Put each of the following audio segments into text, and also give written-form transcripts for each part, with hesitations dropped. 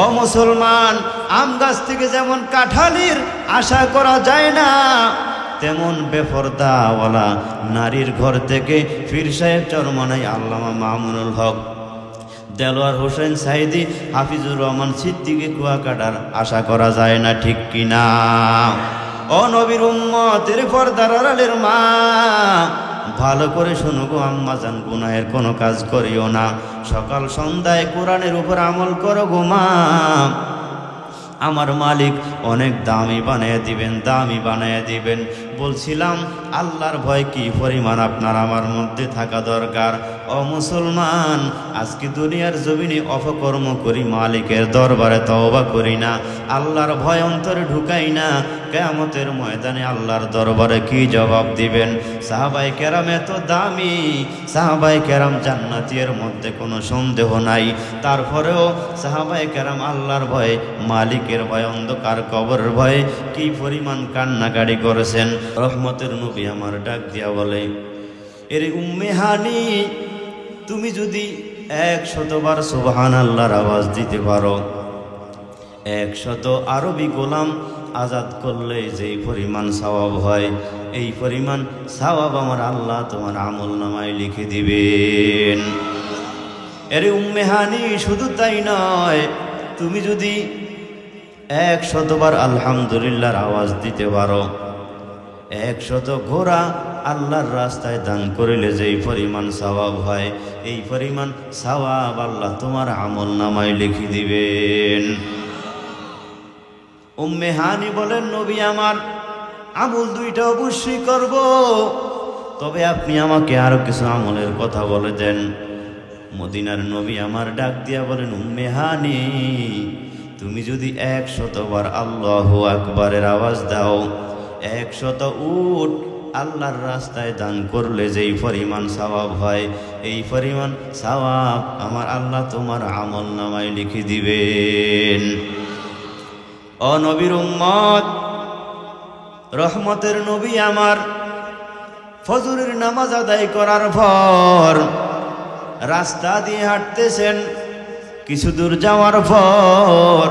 ও মুসলমান, আম গাছ থেকে যেমন কাঁঠালির আশা করা যায় না, তেমন বেপরদাওয়ালা নারীর ঘর থেকে পীর সাহেব চরমনাই আল্লামা মামুনুল হক, দেলোয়ার হোসেন সাইদি, হাফিজুর রহমান সিদ্দিকী কুয়াকাটার আশা করা যায় না, ঠিক কিনা? ও নবীর উম্মতের পর্দার আড়ালের মা, ভালো করে শোনো গো আম্মা জান, গুনাহের কোনো কাজ করিও না, সকাল সন্ধ্যায় কোরআনের উপর আমল করো গো মা। আমার মালিক অনেক দামি বানিয়ে দিবেন, দামি বানিয়ে দিবেন। বলছিলাম আল্লাহর ভয় কি পরিমাণ আপনার আমার মধ্যে থাকা দরকার। ও মুসলমান, আজকে দুনিয়ার জমিনে অপকর্ম করি, মালিকের দরবারে তওবা করি না, আল্লাহর ভয় অন্তরে ঢুকাই না, কিয়ামতের ময়দানে আল্লাহর দরবারে কি জবাব দিবেন? সাহাবায়ে কেরাম এত দামি, সাহাবায়ে কেরাম জান্নাতি, এর মধ্যে কোনো সন্দেহ নাই। তারপরেও সাহাবায়ে কেরাম আল্লাহর ভয়ে, মালিকের ভয়, অন্ধকার কবরের ভয়ে কি পরিমাণ কান্নাকাটি করেছেন। রহমতের নবী আমার ডাক দিয়া বলে, এরে উম্মে হানি, তুমি যদি 100 বার সুবহানাল্লাহর আওয়াজ দিতে পারো, 100 আরবি গোলাম আজাদ করলে যেই পরিমাণ সওয়াব হয়, এই পরিমাণ সওয়াব আমার আল্লাহ তোমার আমল নামায় লিখে দিবেন। এরে উম্মে হানি, শুধু তাই নয়, তুমি যদি 100 বার আলহামদুলিল্লাহর আওয়াজ দিতে পারো, 100 ঘোড়া আল্লাহর রাস্তায় দান করিলে যেই পরিমাণ সওয়াব হয়, এই পরিমাণ সওয়াব আল্লাহ তোমার আমল নামায় লিখে দিবেন। উম্মে হানি বলেন, নবী আমার আমল 2টা অবশ্যই করব, তবে আপনি আমাকে আরো কিছু আমলের কথা বলে দেন। মদিনার নবী আমার ডাক দিয়া বলেন, উম্মে হানি, তুমি যদি 100 বার আল্লাহু আকবারের আওয়াজ দাও, 100 উট আল্লাহর রাস্তায় দান করলে যেই পরিমাণ সওয়াব হয়, এই পরিমাণ সওয়াব আমার আল্লাহ তোমার আমল নামায় লিখে দিবেন। ও নবীর উম্মত, রহমতের নবী আমার ফজরের নামাজ আদায় করার পর রাস্তা দিয়ে হাঁটতেছেন, কিছু দূর যাওয়ার পর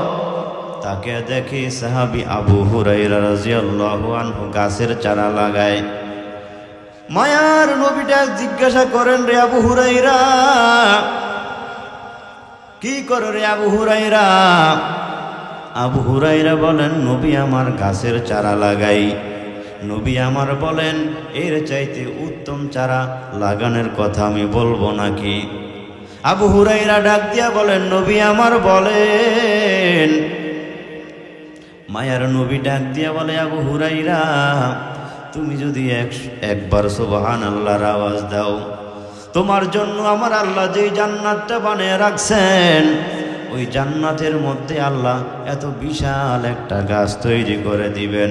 তাকে দেখে সাহাবী আবু হুরায়রা রাদিয়াল্লাহু আনহু গাছের চারা লাগায়। মায়ার নবীটা জিজ্ঞাসা করেন, রে আবু হুরায়রা, কি করো রে আবু হুরায়রা? আবু হুরায়রা বলেন, নবী আমার গাছের চারা লাগাই। নবী আমার বলেন, এর চাইতে উত্তম চারা লাগানোর কথা আমি বলবো নাকি? আবু হুরায়রা ডাক দিয়া বলেন, নবী আমার বলেন। মায়ার নবী ডাক দিয়া বলে, আবু হুরায়রা, তুমি যদি একবার সুবহানাল্লাহর আওয়াজ দাও, তোমার জন্য আমার আল্লাহ যেই জান্নাতটা বানিয়ে রাখছেন, ওই জান্নাতের মধ্যে আল্লাহ এত বিশাল একটা গাছ তৈরি করে দিবেন।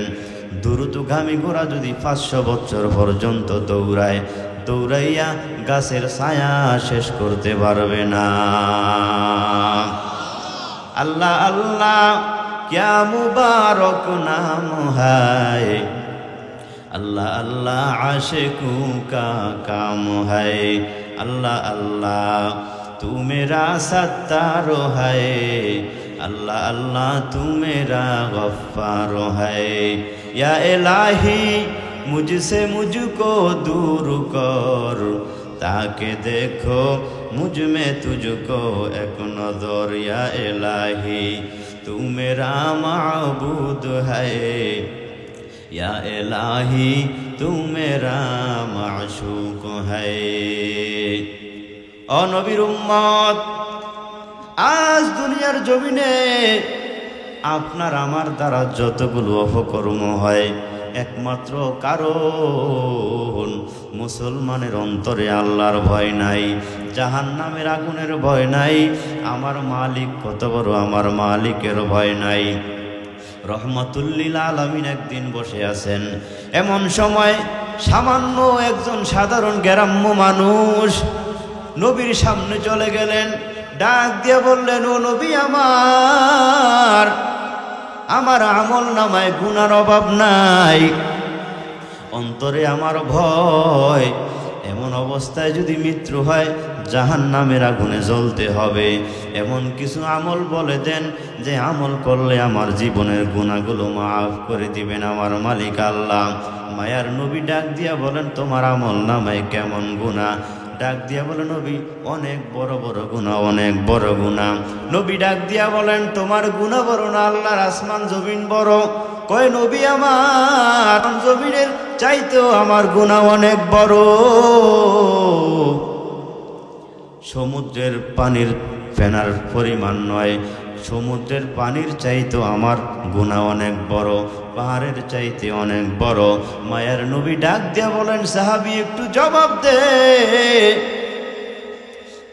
দ্রুতগামী ঘোড়া যদি 500 বছর পর্যন্ত দৌড়ায়, দৌড়াইয়া গাছের ছায়া শেষ করতে পারবে না। আল্লাহ আল্লাহ क्या मुबारक नाम है, अल्लाह अल्लाह आशिकों का काम है, अल्लाह अल्लाह तू मेरा सत्तार है, अल्लाह अल्लाह तू मेरा गफ्फार है, या इलाही मुझसे मुझको दूर कर, ताकि देखो मुझ में तुझको एक नजर, या इलाही तू मेरा माबूद है, या इलाही तू मेरा माशूक है। ओ नबीर उम्मत, आज दुनियार जमीने আপনার আমার দ্বারা যতগুলো অপকর্ম হয়, একমাত্র কারণ মুসলমানের অন্তরে আল্লাহর ভয় নাই, জাহান্নামের আগুনের ভয় নাই, আমার মালিক কত বড় আমার মালিকের ভয় নাই। রহমাতুল্লিল আলামিন একদিন বসে আছেন, এমন সময় সামান্য একজন সাধারণ গ্রাম্য মানুষ নবীর সামনে চলে গেলেন, ডাক দিয়ে বললেন, ও নবী আমার, আমার আমল নামায় গুনার অভাব নাই, অন্তরে আমার ভয়, এমন এমন অবস্থায় যদি মৃত্যু হয় জাহান্নামের আগুনে জ্বলতে হবে। এমন কিছু আমল বলে দেন যে আমল করলে আমার জীবনের গুনাহগুলো মাফ করে দিবেন আমার মালিক আল্লাহ। মায়ার নবী ডাক দিয়া বলেন, তোমার আমল নামায় কেমন গুনাহ? ডাক দিয়া বলে, নবী অনেক বড় বড় গুনাহ, অনেক বড় গুনাহ। নবী ডাক দিয়া বলেন, তোমার গুনাহ বড় না আল্লাহর আসমান জমিন বড়? কয়, নবী আমার জমিনের চাইতেও আমার গুনাহ অনেক বড়। সমুদ্রের পানির ফেনার পরিমাণ নয়, সমুদ্রের পানির চাইতেও আমার গুনাহ অনেক বড়, পাহাড়ের চাইতে অনেক বড়। মায়ার নবী ডাক দিয়া বলেন, সাহাবী একটু জবাব দে,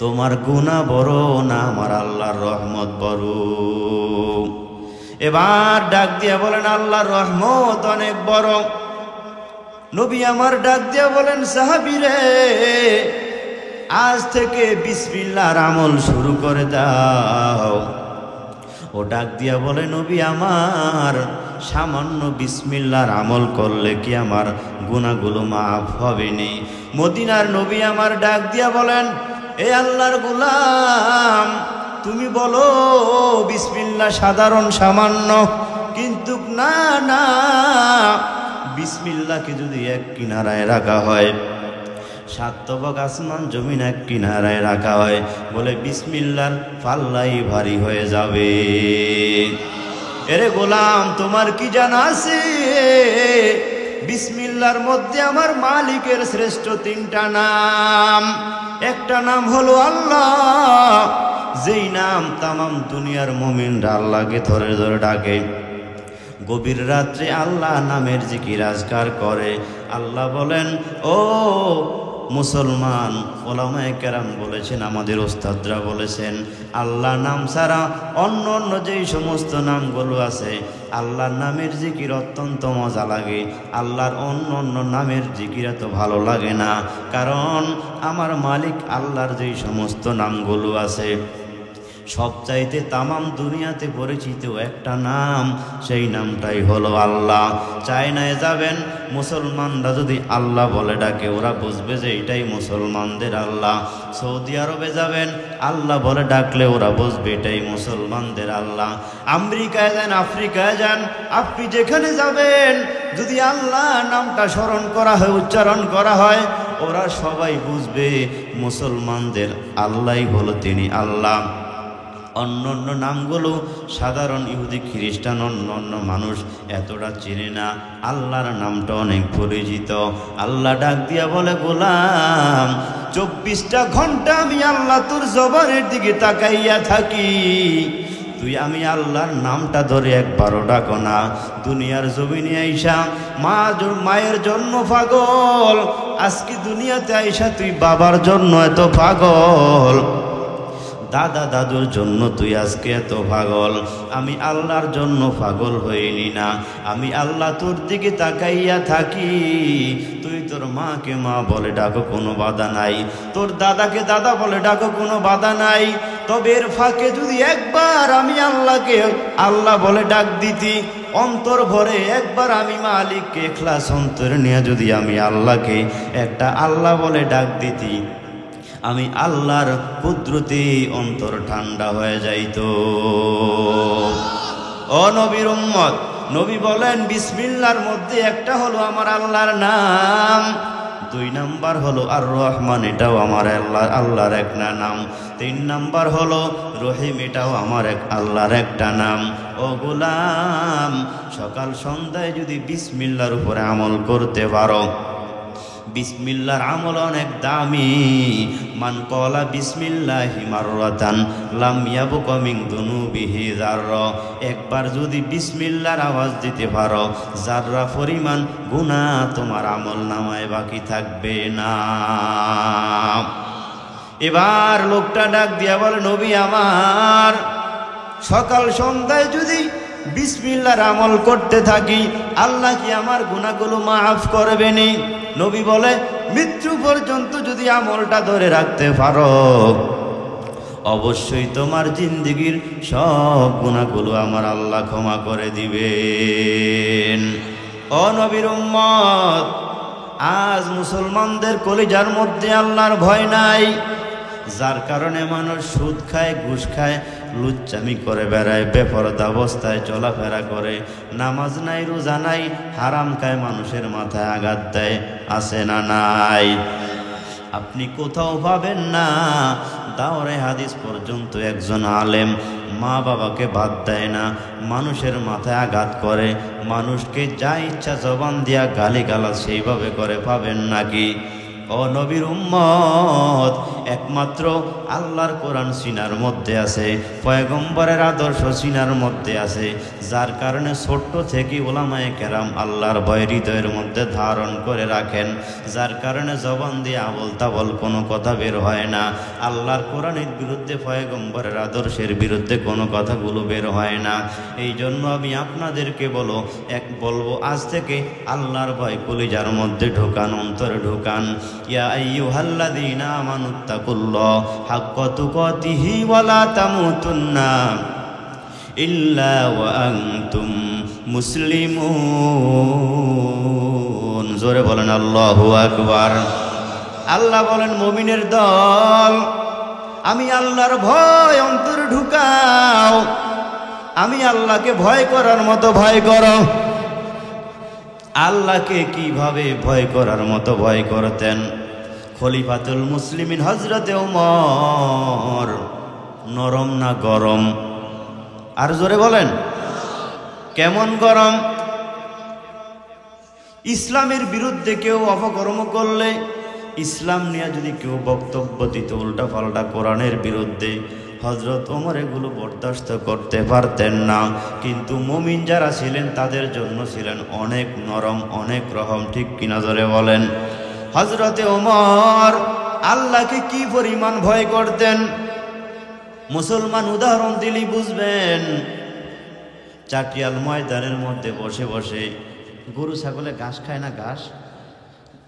তোমার গুনাহ বড় না আমার আল্লাহর রহমত বড়? এবার ডাক দিয়া বলেন, আল্লাহর রহমত অনেক বড়। নবী আমার ডাক দিয়া বলেন, সাহাবী রে, আজ থেকে বিসমিল্লাহর আমল শুরু করে দাও। ও ডাক দিয়া বলে, নবী আমার সামান্য বিসমিল্লাহর আমল করলে কি আমার গুনাহগুলো মাফ হবে নি? মদিনার নবী আমার ডাক দিয়া বলেন, এ আল্লাহর গোলাম, তুমি বলো বিসমিল্লাহ সাধারণ সামান্য, কিন্তু না না, বিসমিল্লাহকে যদি এক কিনারায় রাখা হয়, সাতবক আসমান জমিন এক কিনারায় রাখা হয়, বলে বিসমিল্লাহর পাল্লাই ভারী হয়ে যাবে। এরে গোলাম, তোমার কি জানা আছে বিসমিল্লাহর মধ্যে আমার মালিকের শ্রেষ্ঠ তিনটা নাম? একটা নাম হলো আল্লাহ, যেই নাম তামাম দুনিয়ার মুমিনরা আল্লাহকে ধরে ধরে ডাকে। গভীর রাত্রে আল্লাহ নামের জিকির আজকার করে। আল্লাহ বলেন, ও মুসলমান, ওলামায়ে কেরাম বলেছেন, আমাদের ওস্তাদরা বলেছেন, আল্লাহ নাম ছাড়া অন্য অন্য যেই সমস্ত নামগুলো আছে, আল্লাহর নামের জিকির অত্যন্ত মজা লাগে, আল্লাহর অন্য অন্য নামের জিকির এত ভালো লাগে না। কারণ আমার মালিক আল্লাহর যেই সমস্ত নামগুলো আছে, সবচাইতে তামাম দুনিয়াতে পরিচিত একটা নাম, সেই নামটাই হলো আল্লাহ। চায়নায় যাবেন, মুসলমানরা যদি আল্লাহ বলে ডাকে, ওরা বুঝবে যে এটাই মুসলমানদের আল্লাহ। সৌদি আরবে যাবেন, আল্লাহ বলে ডাকলে ওরা বুঝবে এটাই মুসলমানদের আল্লাহ। আমেরিকায় যান, আফ্রিকায় যান, আপনি যেখানে যাবেন, যদি আল্লাহ নামটা স্মরণ করা হয়, উচ্চারণ করা হয়, ওরা সবাই বুঝবে মুসলমানদের আল্লাহই হলো তিনি আল্লাহ। অন্য অন্য নামগুলো সাধারণ ইহুদি খ্রিস্টান অন্য অন্য মানুষ এতটা চিনে না, আল্লাহর নামটা অনেক পরিচিত। আল্লাহ ডাক দিয়া বলে, গোলাম, 24টা ঘন্টা আমি আল্লাহ তোর জবানের দিকে তাকাইয়া থাকি, তুই আমি আল্লাহর নামটা ধরে একবারও ডাকো না। দুনিয়ার জমিনে আইসা মায়ের জন্য পাগল, আজকে দুনিয়াতে আইসা তুই বাবার জন্য এত পাগল, দাদা দাদুর জন্য তুই আজকে এত পাগল। আমি আল্লাহর জন্য পাগল হইনি না, আমি আল্লাহ তোর দিকে তাকাইয়া থাকি। তুই তোর মাকে মা বলে ডাকো, কোনো বাধা নাই, তোর দাদাকে দাদা বলে ডাকো, কোনো বাধা নাই। তবে এর ফাঁকে যদি একবার আমি আল্লাহকে আল্লাহ বলে ডাক দিতি, অন্তর ভরে একবার আমি মালিককে ইখলাস অন্তরে নিয়ে যদি আমি আল্লাহকে একটা আল্লাহ বলে ডাক দিতি, আমি আল্লাহর কুদরতে অন্তর ঠান্ডা হয়ে যাইতো। ও নবীর উম্মত, নবী বলেন, বিসমিল্লাহর মধ্যে একটা হলো আমার আল্লাহর নাম, 2 নাম্বার হলো আর রহমান, এটাও আমার আল্লাহর একটা নাম। 3 নাম্বার হলো রহিম, এটাও আমার আল্লাহর একটা নাম। ও গোলাম, সকাল সন্ধ্যায় যদি বিসমিল্লাহর উপরে আমল করতে পারো, বিসমিল্লাহর আমল অনেক দামি। মান ক্বালা বিসমিল্লাহি মাররাতান লাম ইয়াবকা মিন যুনুবিহি যাররা, একবার যদি বিসমিল্লাহর আওয়াজ দিতে পারো, যাররা পরিমাণ গুনাহ তোমার আমল নামায় বাকি থাকবে না। এবার লোকটা ডাক দিয়া বলে, নবী আমার, সকাল সন্ধ্যায় যদি বিসমিল্লাহর আমল করতে থাকি, আল্লাহ কি আমার গুনাহগুলো মাফ করবেনি? নবী বলে, মৃত্যু পর্যন্ত যদি আমলটা ধরে রাখতে পারো, অবশ্যই তোমার জিন্দেগীর সব গুনাহগুলো আমার আল্লাহ ক্ষমা করে দিবেন। ও নবীর উম্মত, আজ মুসলমানদের কলিজার মধ্যে আল্লাহর ভয় নাই, যার কারণে মানুষ সুদ খায়, ঘুষ খায়, লুচ্চামি করে বেড়ায়, বেপরদা অবস্থায় চলাফেরা করে, নামাজ নাই, রোজা নাই, হারাম খায়, মানুষের মাথায় আঘাত দেয়। আছে না নাই? আপনি কোথাও পাবেন না। দাওরে হাদিস পর্যন্ত একজন আলেম মা বাবাকে বাদ দেয় না, মানুষের মাথায় আঘাত করে, মানুষকে যা ইচ্ছা জবান দিয়া গালিগালাজ সেইভাবে করে, পাবেন নাকি? ও নবীর উম্মত, একমাত্র আল্লাহর কোরআন সিনার মধ্যে আছে, পয়গম্বরের আদর্শ সিনার মধ্যে আছে, যার কারণে ছোট্ট থেকে ওলামায়ে কেরাম আল্লাহর ভয় হৃদয়ের মধ্যে ধারণ করে রাখেন, যার কারণে জবান দিয়ে আবল তাবল কোনো কথা বের হয় না। আল্লাহর কোরআনের বিরুদ্ধে, পয়গম্বরের আদর্শের বিরুদ্ধে কোনো কথাগুলো বের হয় না। এই জন্য আমি আপনাদেরকে বলবো আজ থেকে আল্লাহর ভয় কলিজার মধ্যে ঢোকান, অন্তরে ঢোকান। ইয়া আইয়ুহাল্লাযীনা আমানুত্তাকুল্লাহ হাক্কা তুকাতিহি ওয়া লা তামুতুন্না ইল্লা ওয়া আনতুম মুসলিমুন। জোরে বলেন আল্লাহু আকবার। আল্লাহ বলেন, মুমিনের দল, আমি আল্লাহর ভয় অন্তরে ঢুকাও, আমি আল্লাহকে ভয় করার মতো ভয় করো। আল্লাহকে কিভাবে ভয় করার মতো ভয় করতেন? খলিফাতুল মুসলিমিন হযরতে ওমর নরম না গরম? আর জোরে বলেন, কেমন গরম? ইসলামের বিরুদ্ধে কেউ অপকর্ম করলে, ইসলাম নিয়ে যদি কেউ বক্তব্য দিত উল্টা পাল্টা কোরআনের বিরুদ্ধে, হযরত ওমর এগুলো বরদাস্ত করতে পারতেন না। কিন্তু মুমিন যারা ছিলেন তাদের জন্য ছিলেন অনেক নরম, অনেক রহম। ঠিক কিনা জোরে বলেন? হযরতে ওমর আল্লাহকে কি পরিমাণ ভয় করতেন মুসলমান উদাহরণ দিলেই বুঝবেন। চাটিয়াল ময়দানের মধ্যে বসে বসে, গরু ছাগলে ঘাস খায় না, ঘাস,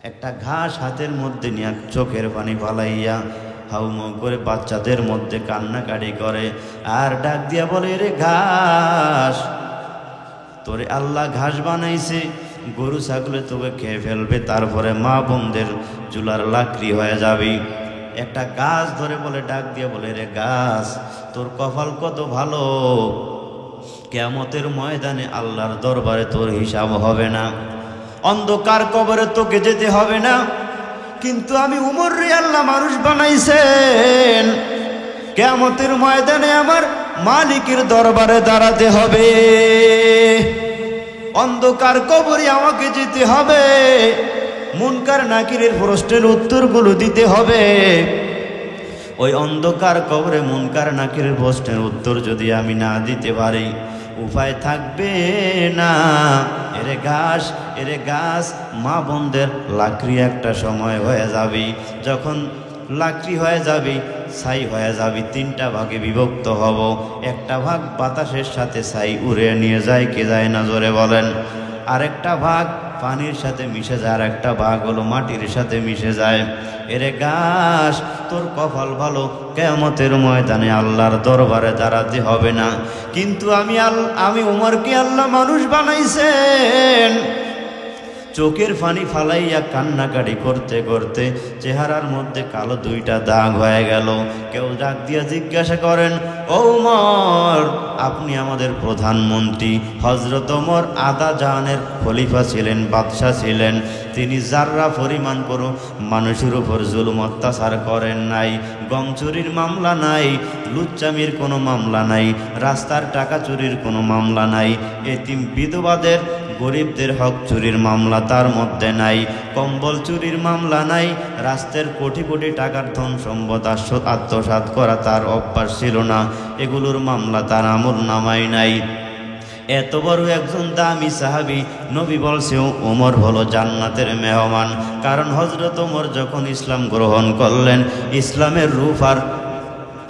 একটা ঘাস হাতের মধ্যে নিয়ে চোখের পানি ফালাইয়া হাউমাউ করে বাচ্চাদের মধ্যে কান্নাকাটি করে, আর ডাক দিয়া বলে, রে ঘাস, তোরে আল্লাহ ঘাস বানাইছে, গরু ছাগলে তোকে খেয়ে ফেলবে, তারপরে মা বোনদের চুলার লাকড়ি হয়ে যাবি। একটা গাছ ধরে বলে, ডাক দিয়ে বলে, রে গাছ, তোর কপাল কত ভালো, কিয়ামতের ময়দানে আল্লাহর দরবারে তোর হিসাব হবে না, অন্ধকার কবরে তোকে যেতে হবে না। কিন্তু আমি উমর রে আল্লাহ মানুষ বানাইছেন, কিয়ামতের ময়দানে আমার মালিকের দরবারে দাঁড়াতে হবে, অন্ধকার কবরে আমাকে যেতে হবে, মুনকার নাকিরের প্রশ্নের উত্তরগুলো দিতে হবে। ওই অন্ধকার কবরে মুনকার নাকিরের প্রশ্নের উত্তর যদি আমি না দিতে পারি, উপায় থাকবে না। এরে ঘাস, এরে গাছ, মা বোনদের লাকড়ি একটা সময় হয়ে যাবি, যখন লাকড়ি হয়ে যাবি, ছাই হয়ে যাবি, তিনটা ভাগে বিভক্ত হব। একটা ভাগ বাতাসের সাথে ছাই উড়ে নিয়ে যায়, কে যায় না জোরে বলেন? আরেকটা ভাগ পানির সাথে মিশে যায়, আর একটা ভাগ হলো মাটির সাথে মিশে যায়। এরে ঘাস, তোর কপাল ভালো, কিয়ামতের ময়দানে আল্লাহর দরবারে দাঁড়াতে হবে না। কিন্তু আমি উমরকে আল্লাহ মানুষ বানাইছেন। চোখের পানি ফালাইয়া কান্নাকাটি করতে করতে চেহারার মধ্যে কালো দুইটা দাগ হয়ে গেল। কেউ ডাক দিয়া জিজ্ঞাসা করেন, ও ওমর, আপনি আমাদের প্রধানমন্ত্রী। হযরত ওমর আদা জাহানের খলিফা ছিলেন, বাদশাহ ছিলেন। তিনি যাররা পরিমাণ করো মানুষের উপর জুলুম অত্যাচার করেন নাই। গম চুরির মামলা নাই, লুচ্চামির কোনো মামলা নাই, রাস্তার টাকা চুরির কোনো মামলা নাই, এতিম বিধবাদের গরিবদের হক চুরির মামলা তার মধ্যে নাই, কম্বল চুরির মামলা নাই, রাস্তার কোটি কোটি টাকার ধন সম্পদ আত্মসাৎ করা তার অভ্যাস ছিল না, এগুলোর মামলা তার আমল নামায় নাই। এত বড় একজন দামি সাহাবী, নবী বলছে ওমর হলো জান্নাতের মেহমান। কারণ হযরত ওমর যখন ইসলাম গ্রহণ করলেন, ইসলামের রূপ আর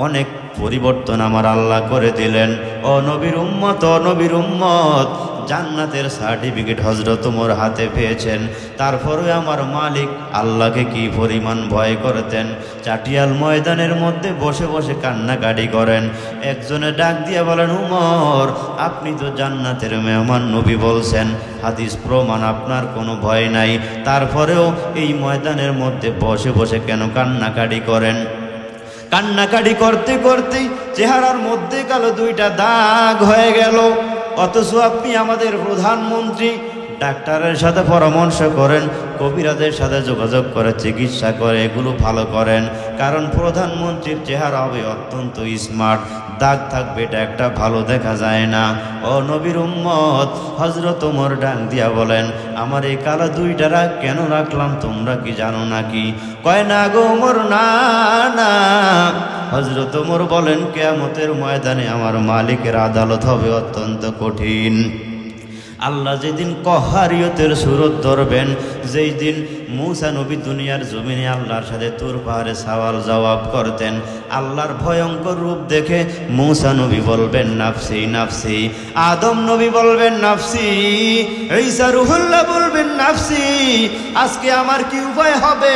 অনেক পরিবর্তন আমার আল্লাহ করে দিলেন। ও নবীর উম্মত, ও নবীর উম্মত, জান্নাতের সার্টিফিকেট হযরত ওমর হাতে পেয়েছেন। তারপরে আমার মালিক আল্লাহকে কি পরিমাণ ভয় করতেন। চাটিয়াল ময়দানের মধ্যে বসে বসে কান্নাকাটি করেন। একজনে ডাক দিয়ে বলেন, উমর, আপনি তো জান্নাতের মেহমান, নবী বলছেন, হাদিস প্রমাণ, আপনার কোনো ভয় নাই, তারপরেও এই ময়দানের মধ্যে বসে বসে কেন কান্নাকাটি করেন? কান্নাকাটি করতে করতে চেহারার মধ্যে কালো দুইটা দাগ হয়ে গেল। অথচ আপনি আমাদের প্রধানমন্ত্রী, ডাক্তারের সাথে পরামর্শ করেন, কবিরাজের সাথে যোগাযোগ করে চিকিৎসা করে এগুলো ভালো করেন, কারণ প্রধানমন্ত্রীর চেহারা হবে অত্যন্ত স্মার্ট, দাগ থাকবে, এটা একটা ভালো দেখা যায় না। ও নবীর উম্মত, হযরত ওমর ডাক দিয়া বলেন, আমার এই কালো দুইটা রাগ কেন রাখলাম তোমরা কি জানো নাকি? কয় না গো ওমর, না না। হযরত ওমর বলেন, কিয়ামতের ময়দানে আমার মালিকের আদালত হবে অত্যন্ত কঠিন। আল্লাহ যেদিন কহারিয়তের সুরত ধরবেন, যেই দিন মূসা নবী দুনিয়ার জমিনে আল্লাহর সাথে তুর পাহাড়ে সওয়াল জবাব করতেন, আল্লাহর ভয়ঙ্কর রূপ দেখে মূসা নবী বলবেন নাফসি নাফসি, আদম নবী বলবেন নাফসি, ঈসা রুহুল্লাহ বলবেন নাফসি। আজকে আমার কি উপায় হবে?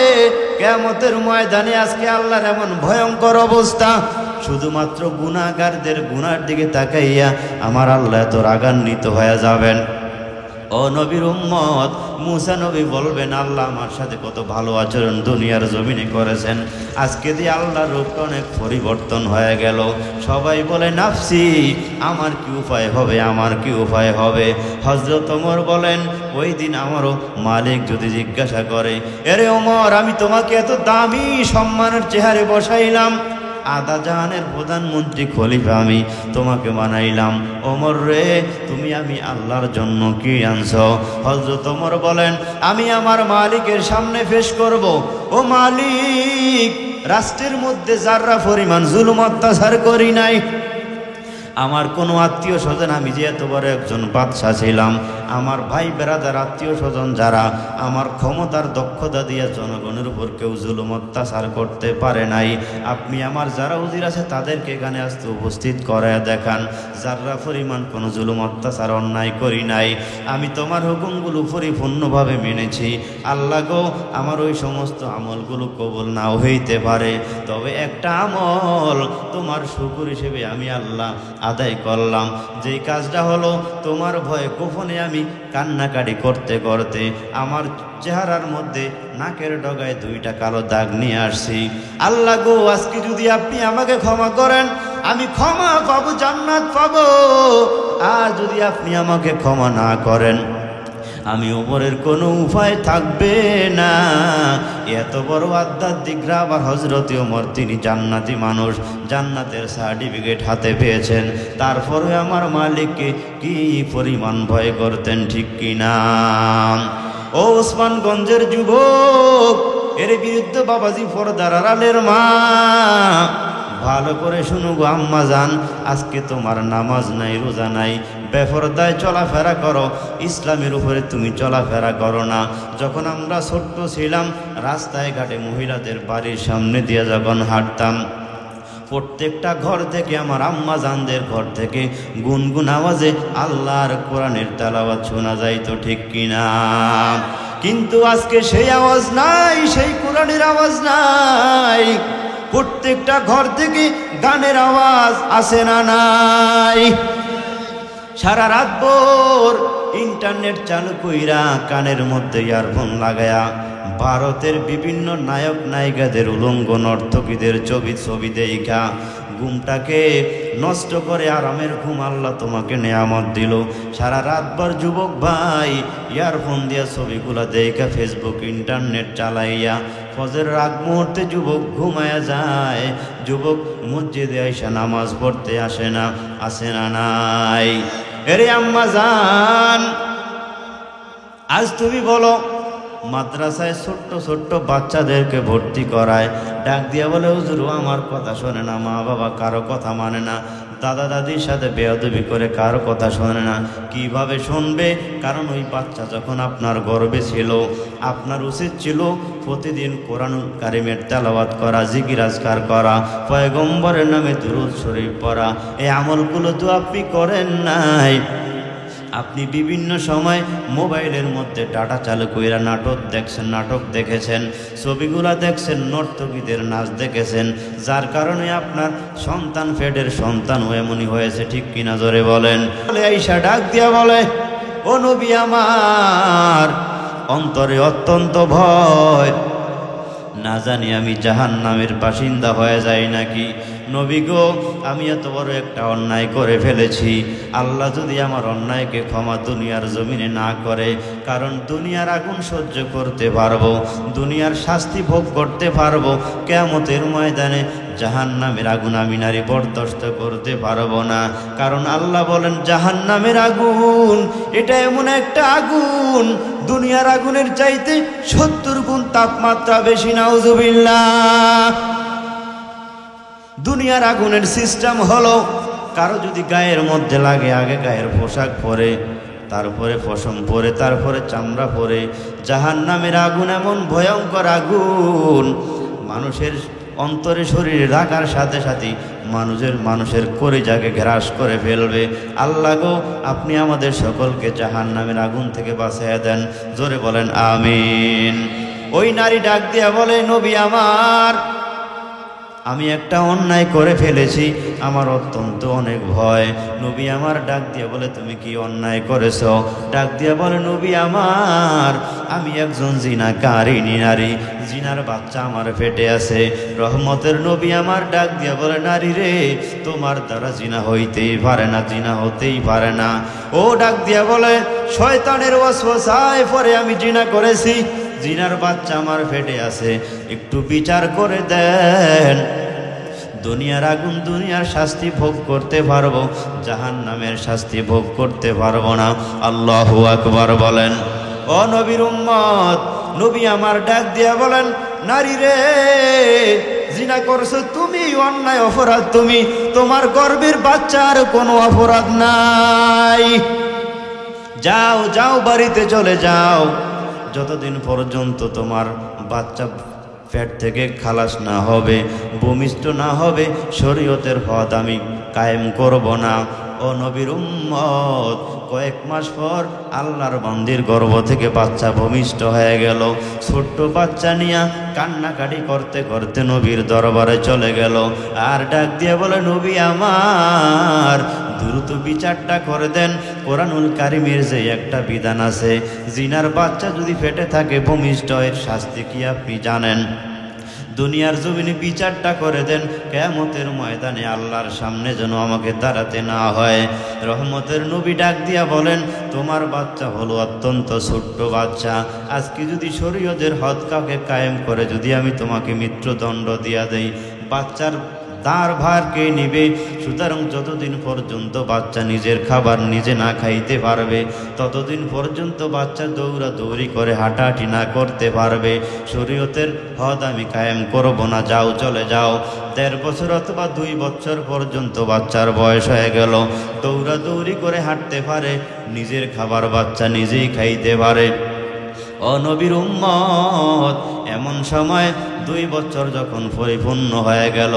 কিয়ামতের ময়দানে আজকে আল্লাহর এমন ভয়ঙ্কর অবস্থা, শুধুমাত্র গুনাহগারদের গুনার দিকে তাকাইয়া আমার আল্লাহ এত রাগান্বিত হয়ে যাবেন। ও নবীর উম্মত, মূসা নবী বলবেন, আল্লাহ আমার সাথে কত ভালো আচরণ দুনিয়ার জমিনে করেছেন, আজকে দিয়ে আল্লাহর রূপটা অনেক পরিবর্তন হয়ে গেল। সবাই বলে নাফসি, আমার কি উপায় হবে, আমার কি উপায় হবে? হযরত ওমর বলেন, ওই দিন আমারও মালিক যদি জিজ্ঞাসা করে, এরে ওমর, আমি তোমাকে এত দামি সম্মানের চেহারে বসাইলাম, আদা জাহানের প্রধানমন্ত্রী খলিফা আমি তোমাকে বানাইলাম, ওমর রে, তুমি আমি আল্লাহর জন্য কি আনছো? হযরত ওমর বলেন, আমি আমার মালিকের সামনে পেশ করব, ও মালিক, রাষ্ট্রের মধ্যে যারা পরিমাণ জুলুম অত্যাচার করি নাই, আমার কোনো আত্মীয় স্বজন, আমি যে এত বড় একজন বাদশাহ ছিলাম, আমার ভাই বেরাদার আত্মীয় স্বজন যারা, আমার ক্ষমতার দক্ষতা দিয়ে জনগণের উপর কেউ জুলুম অত্যাচার করতে পারে নাই। আপনি আমার যারা উজির আছে তাদেরকে এখানে আসতে উপস্থিত করায় দেখান, যারা পরিমাণ কোনো জুলুম অত্যাচার অন্যায় করি নাই, আমি তোমার হুকুমগুলো পরিপূর্ণভাবে মেনেছি। আল্লাহ গো, আমার ওই সমস্ত আমলগুলো কবুল নাও হইতে পারে, তবে একটা আমল তোমার শুকর হিসেবে আমি আল্লাহ আদায় করলাম, যেই কাজটা হলো তোমার ভয়ে গোপনে আমি কান্নাকাটি করতে করতে আমার চেহারার মধ্যে নাকের ডগায় দুইটা কালো দাগ নিয়ে আসছি। আল্লাহ গো, আজকে যদি আপনি আমাকে ক্ষমা করেন, আমি ক্ষমা পাবো, জান্নাত পাবো। আর যদি আপনি আমাকে ক্ষমা না করেন, আমি ওপরের কোনো উপায় থাকবে না। এত বড় আধ্যাত্মিকরা আবার হযরত ওমর, তিনি জান্নাতি মানুষ, জান্নাতের সার্টিফিকেট হাতে পেয়েছেন, তারপরে আমার মালিককে কি পরিমাণ ভয় করতেন, ঠিক কিনা? ও ওসমানগঞ্জের যুবক, এর বিরুদ্ধে বাবাজি পর্দার আড়ালের মা, ভালো করে শুনো গো আম্মা জান, আজকে তোমার নামাজ নাই, রোজা নাই, বেপরদায় চলাফেরা করো, ইসলামের উপরে তুমি চলাফেরা করো না। যখন আমরা ছোট্ট ছিলাম, রাস্তায় ঘাটে মহিলাদের বাড়ির সামনে দিয়ে যখন হাঁটতাম, প্রত্যেকটা ঘর থেকে, আমার আম্মা জানদের ঘর থেকে গুনগুন আওয়াজে আল্লাহর কোরআনের তেলাওয়াত শোনা যাইতো, ঠিক কিনা? কিন্তু আজকে সেই আওয়াজ নাই, সেই কোরআনের আওয়াজ নাই। প্রত্যেকটা ঘর থেকে গানের আওয়াজ আসে না নাই? সারা রাত ভোর ইন্টারনেট চালু কইরা কানের মধ্যে ইয়ারফোন লাগায়া ভারতের বিভিন্ন নায়ক নায়িকাদের উলঙ্গ নর্তকীদের ছবি দেখা ঘুমটাকে নষ্ট করে আরামের ঘুম আল্লাহ তোমাকে নেয়ামত দিল। সারা রাতভর যুবক ভাই ইয়ারফোন দিয়া ছবিগুলা দেখা ফেসবুক ইন্টারনেট চালাইয়া ফজরের আগ মুহূর্তে যুবক ঘুমায়া যায়। যুবক মসজিদে আইসা নামাজ পড়তে আসে না, আসে না নাই? এরে আম্মা জান, আজ তুমি বলো, মাদ্রাসায় ছোট্ট ছোট্ট বাচ্চাদেরকে ভর্তি করায়, ডাক দিয়া বলে হুজুর আমার কথা শোনে না, মা বাবা কারো কথা মানে না, দাদা দাদির সাথে বেয়াদবি করে কারো কথা শোনে না। কিভাবে শুনবে? কারণ ওই বাচ্চা যখন আপনার গর্ভে ছিল, আপনার উচিত ছিল প্রতিদিন কোরআনুল কারিমের তেলাওয়াত করা, জিকির আজকার করা, পয়গম্বরের নামে দুরূদ শরীফ পড়া। এই আমলগুলো তো আপনি করেন নাই। আপনি বিভিন্ন সময় মোবাইলের মধ্যে ডাটা চালু কইরা নাটক দেখছেন, নাটক দেখেছেন, ছবিগুলা দেখছেন, নর্তকীদের নাচ দেখেছেন, যার কারণে আপনার সন্তান ফেডের সন্তান এমনই হয়েছে। ঠিক কিনা জোরে বলেন। আয়েশা ডাক দিয়া বলে, ও নবী আমার অন্তরে অত্যন্ত ভয়, না জানি আমি জাহান্নামের বাসিন্দা হয়ে যাই নাকি। নবী গো, আমি এত বড় একটা অন্যায় করে ফেলেছি, আল্লাহ যদি আমার অন্যায়কে ক্ষমা দুনিয়ার জমিনে না করে, কারণ দুনিয়ার আগুন সহ্য করতে পারবো, দুনিয়ার শাস্তি ভোগ করতে পারবো, কিয়ামতের ময়দানে জাহান্নামের আগুন আমি নারী বরদাস্ত করতে পারবো না। কারণ আল্লাহ বলেন জাহান্নামের আগুন এটা এমন একটা আগুন, দুনিয়ার আগুনের চাইতে 70 গুণ তাপমাত্রা বেশি। নাউজুবিল্লাহ। দুনিয়ার আগুনের সিস্টেম হলো, কারো যদি গায়ের মধ্যে লাগে আগে গায়ের পোশাক পরে, তারপরে পশম পরে, তারপরে চামড়া পরে। জাহান্নামের আগুন এমন ভয়ঙ্কর আগুন, মানুষের অন্তরে শরীরে লাগার সাথে সাথে মানুষের কলিজাকে গ্রাস করে ফেলবে। আল্লাহ গো, আপনি আমাদের সকলকে জাহান্নামের আগুন থেকে বাঁচিয়ে দেন। জোরে বলেন আমিন। ওই নারী ডাক দিয়া বলে, নবী আমার, আমি একটা অন্যায় করে ফেলেছি, আমার অত্যন্ত অনেক ভয়। নবী আমার ডাক দিয়া বলে, তুমি কি অন্যায় করেছ? ডাক দিয়া বলে, নবী আমার, আমি একজন জিনাকারিনী নারী, জিনার বাচ্চা আমার পেটে আছে। রহমতের নবী আমার ডাক দিয়া বলে, নারী রে, তোমার দ্বারা জিনা হইতেই পারে না, জিনা হতেই পারে না। ও ডাক দিয়া বলে, শয়তানের ওয়াসওয়াসায় পরে আমি জিনা করেছি, জিনার বাচ্চা আমার পেটে আছে, একটু বিচার করে দেন। দুনিয়ার আগুন, দুনিয়ার শাস্তি ভোগ করতে পারবো, জাহান্নামের শাস্তি ভোগ করতে পারবো না। আল্লাহু আকবার বলেন। ও নবীর উম্মত, নবী আমার ডাক দিয়া বলেন, নারী রে, জিনা করছো তুমি, অন্যায় অপরাধ তুমি, তোমার গর্ভের বাচ্চার কোনো অপরাধ নাই। যাও যাও, বাড়িতে চলে যাও, যতদিন পর্যন্ত তোমার বাচ্চা পেট থেকে খালাস না হবে, ভূমিষ্ঠ না হবে, শরীয়তের হদ আমি কায়েম করব না। ও নবীর উম্মত, কয়েক মাস পর আল্লাহর বান্দির গর্ভ থেকে বাচ্চা ভূমিষ্ঠ হয়ে গেল। ছোট্ট বাচ্চা নিয়ে কান্নাকাটি করতে করতে নবীর দরবারে চলে গেল, আর ডাক দিয়ে বলে, নবী আমার, দ্রুত বিচারটা করে দেন। কোরআনুল কারিমের যে একটা বিধান আছে, জিনার বাচ্চা যদি পেটে থাকে ভূমিষ্ঠ, এর শাস্তি কি আপনি জানেন? দুনিয়ার জমিনে বিচারটা করে দেন, কিয়ামতের ময়দানে আল্লাহর সামনে যেন আমাকে দাঁড়াতে না হয়। রহমতের নবী ডাক দিয়া বলেন, তোমার বাচ্চা হলো অত্যন্ত ছোট্ট বাচ্চা, আজকে যদি শরীয়তের হদ কাউকে কায়েম করে যদি আমি তোমাকে মৃত্যুদণ্ড দিয়া দেই, বাচ্চার তার ভার কে নিবে? সুতরাং যতদিন পর্যন্ত বাচ্চা নিজের খাবার নিজে না খাইতে পারবে, ততদিন পর্যন্ত বাচ্চা দৌড়াদৌড়ি করে হাঁটাহাঁটি না করতে পারবে, শরীয়তের হদ আমি কায়েম করব না। যাও, চলে যাও। 1.5 বছর অথবা 2 বছর পর্যন্ত বাচ্চার বয়স হয়ে গেল, দৌড়াদৌড়ি করে হাঁটতে পারে, নিজের খাবার বাচ্চা নিজেই খাইতে পারে। ও নবীর উম্মত, এমন সময় 2 বছর যখন পরিপূর্ণ হয়ে গেল,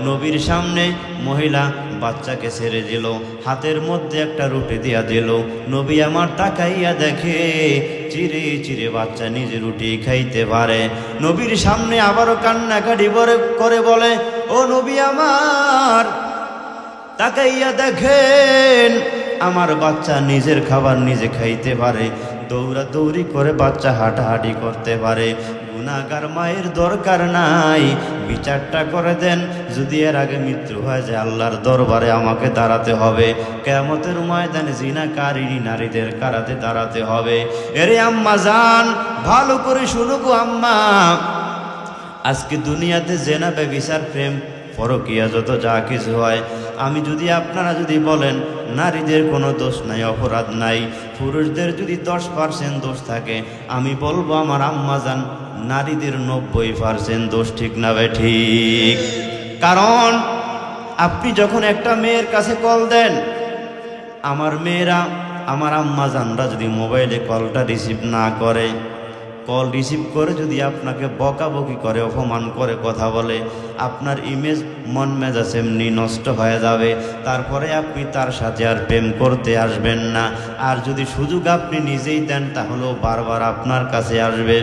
নবীর সামনে মহিলা বাচ্চাকে ছেড়ে দিল, হাতের মধ্যে একটা রুটি দিয়া দিল। নবী আমার তাকাইয়া দেখে, চিরে চিরে বাচ্চা নিজে রুটি খাইতে পারে। নবীর সামনে আবারও কান্নাকাটি করে বলে, ও নবী আমার, তাকাইয়া দেখেন, আমার বাচ্চা নিজের খাবার নিজে খাইতে পারে, দৌড়াদৌড়ি করে বাচ্চা হাঁটাহাঁটি করতে পারে। গুনাহগার মায়ের দরকার নাই, বিচারটা করে দেন। যদি এর আগে মৃত্যু হয়ে যায়, আল্লাহর দরবারে আমাকে দাঁড়াতে হবে, কিয়ামতের ময়দানে জিনাকারিনী নারীদের কারাতে দাঁড়াতে হবে। এরে আম্মা জান, ভালো করে শুনো গো আম্মা, আজকে দুনিয়াতে জেনা, ব্যভিচার, প্রেম, পরকীয়া, যত যা কিছু হয়, আমি যদি আপনারা যদি বলেন নারীদের কোনো দোষ নাই, অপরাধ নাই, পুরুষদের যদি 10% দোষ থাকে, আমি বলবো আমার আম্মা জান, নারীদের 90% দোষ। ঠিক না ভাই? ঠিক। কারণ আপনি যখন একটা মেয়ের কাছে কল দেন, আমার মেয়েরা, আমার আম্মা জানরা যদি মোবাইলে কলটা রিসিভ না করে, কল রিসিভ করে যদি আপনাকে বকাবকি করে, অপমান করে, কথা বলে, আপনার ইমেজ, মন মেজাজ এমনি নষ্ট হয়ে যাবে। তারপরে আপনি তার সাথে আর প্রেম করতে আসবেন না। আর যদি সুযোগ আপনি নিজেই দেন, তাহলেও বারবার আপনার কাছে আসবে।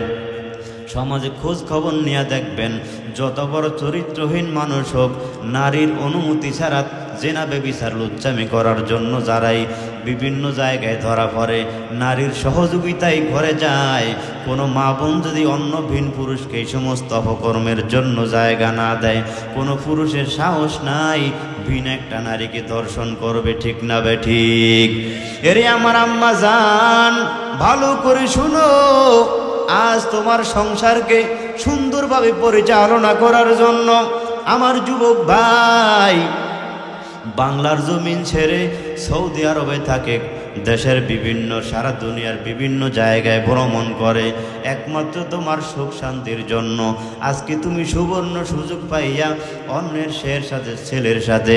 সমাজে খোঁজ খবর নিয়ে দেখবেন, যত বড় চরিত্রহীন মানুষ হোক, নারীর অনুমতি ছাড়া জেনা বেবিচার লুচ্চামি করার জন্য যারাই বিভিন্ন জায়গায় ধরা পড়ে, নারীর সহযোগিতায় ঘরে যায়। কোনো মা বোন যদি অন্য ভিন পুরুষকে এই সমস্ত অপকর্মের জন্য জায়গা না দেয়, কোনো পুরুষের সাহস নাই ভিন একটা নারীকে ধর্ষণ করবে, ঠিক না বে ঠিক? এরে আমার আম্মা জান, ভালো করে শুনো, আজ তোমার সংসারকে সুন্দরভাবে পরিচালনা করার জন্য আমার যুবক ভাই বাংলার জমিন ছেড়ে সৌদি আরবে থাকে, দেশের বিভিন্ন, সারা দুনিয়ার বিভিন্ন জায়গায় ভ্রমণ করে একমাত্র তোমার সুখ শান্তির জন্য। আজকে তুমি সুবর্ণ সুযোগ পাইয়া অন্যের শের সাথে, ছেলের সাথে,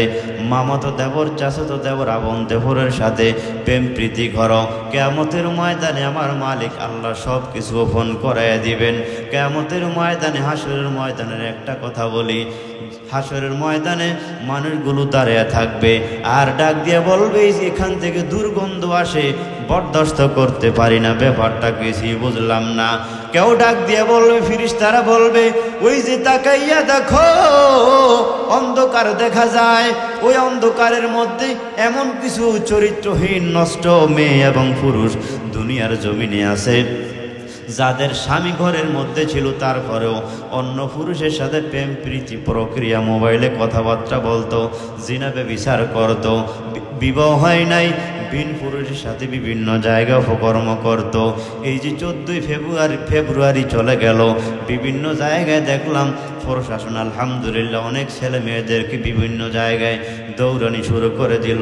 মামাতো দেবর, চাচাতো দেবর, আপন দেবরের সাথে প্রেম প্রীতি করো। কিয়ামতের ময়দানে আমার মালিক আল্লাহ সব কিছু ওপেন করাইয়া দিবেন। কিয়ামতের ময়দানে, হাসরের ময়দানের একটা কথা বলি, হাসরের ময়দানে মানুষগুলো দাঁড়িয়ে থাকবে আর ডাক দিয়ে বলবে, এখান থেকে দুর্গন্ধ আসে, বরদাস্ত করতে পারি না, ব্যাপারটা কিছুই বুঝলাম না। কেউ ডাক দিয়ে বলবে, ফেরেশতারা বলবে, ওই যে তাকাইয়া দেখো, অন্ধকার দেখা যায়, ওই অন্ধকারের মধ্যে এমন কিছু চরিত্রহীন নষ্ট মেয়ে এবং পুরুষ দুনিয়ার জমিনে আছে, যাদের স্বামী ঘরের মধ্যে ছিল, তারপরেও অন্য পুরুষের সাথে প্রেম প্রীতি প্রক্রিয়া, মোবাইলে কথাবার্তা বলতো, জিনা ব্যভিচার করত, বিবাহ হয় নাই, ভিন পুরুষের সাথে বিভিন্ন জায়গায় অপকর্ম করত। এই যে 14ই ফেব্রুয়ারি চলে গেল, বিভিন্ন জায়গায় দেখলাম প্রশাসন আলহামদুলিল্লাহ অনেক ছেলে মেয়েদেরকে বিভিন্ন জায়গায় দৌড়ানি শুরু করে দিল।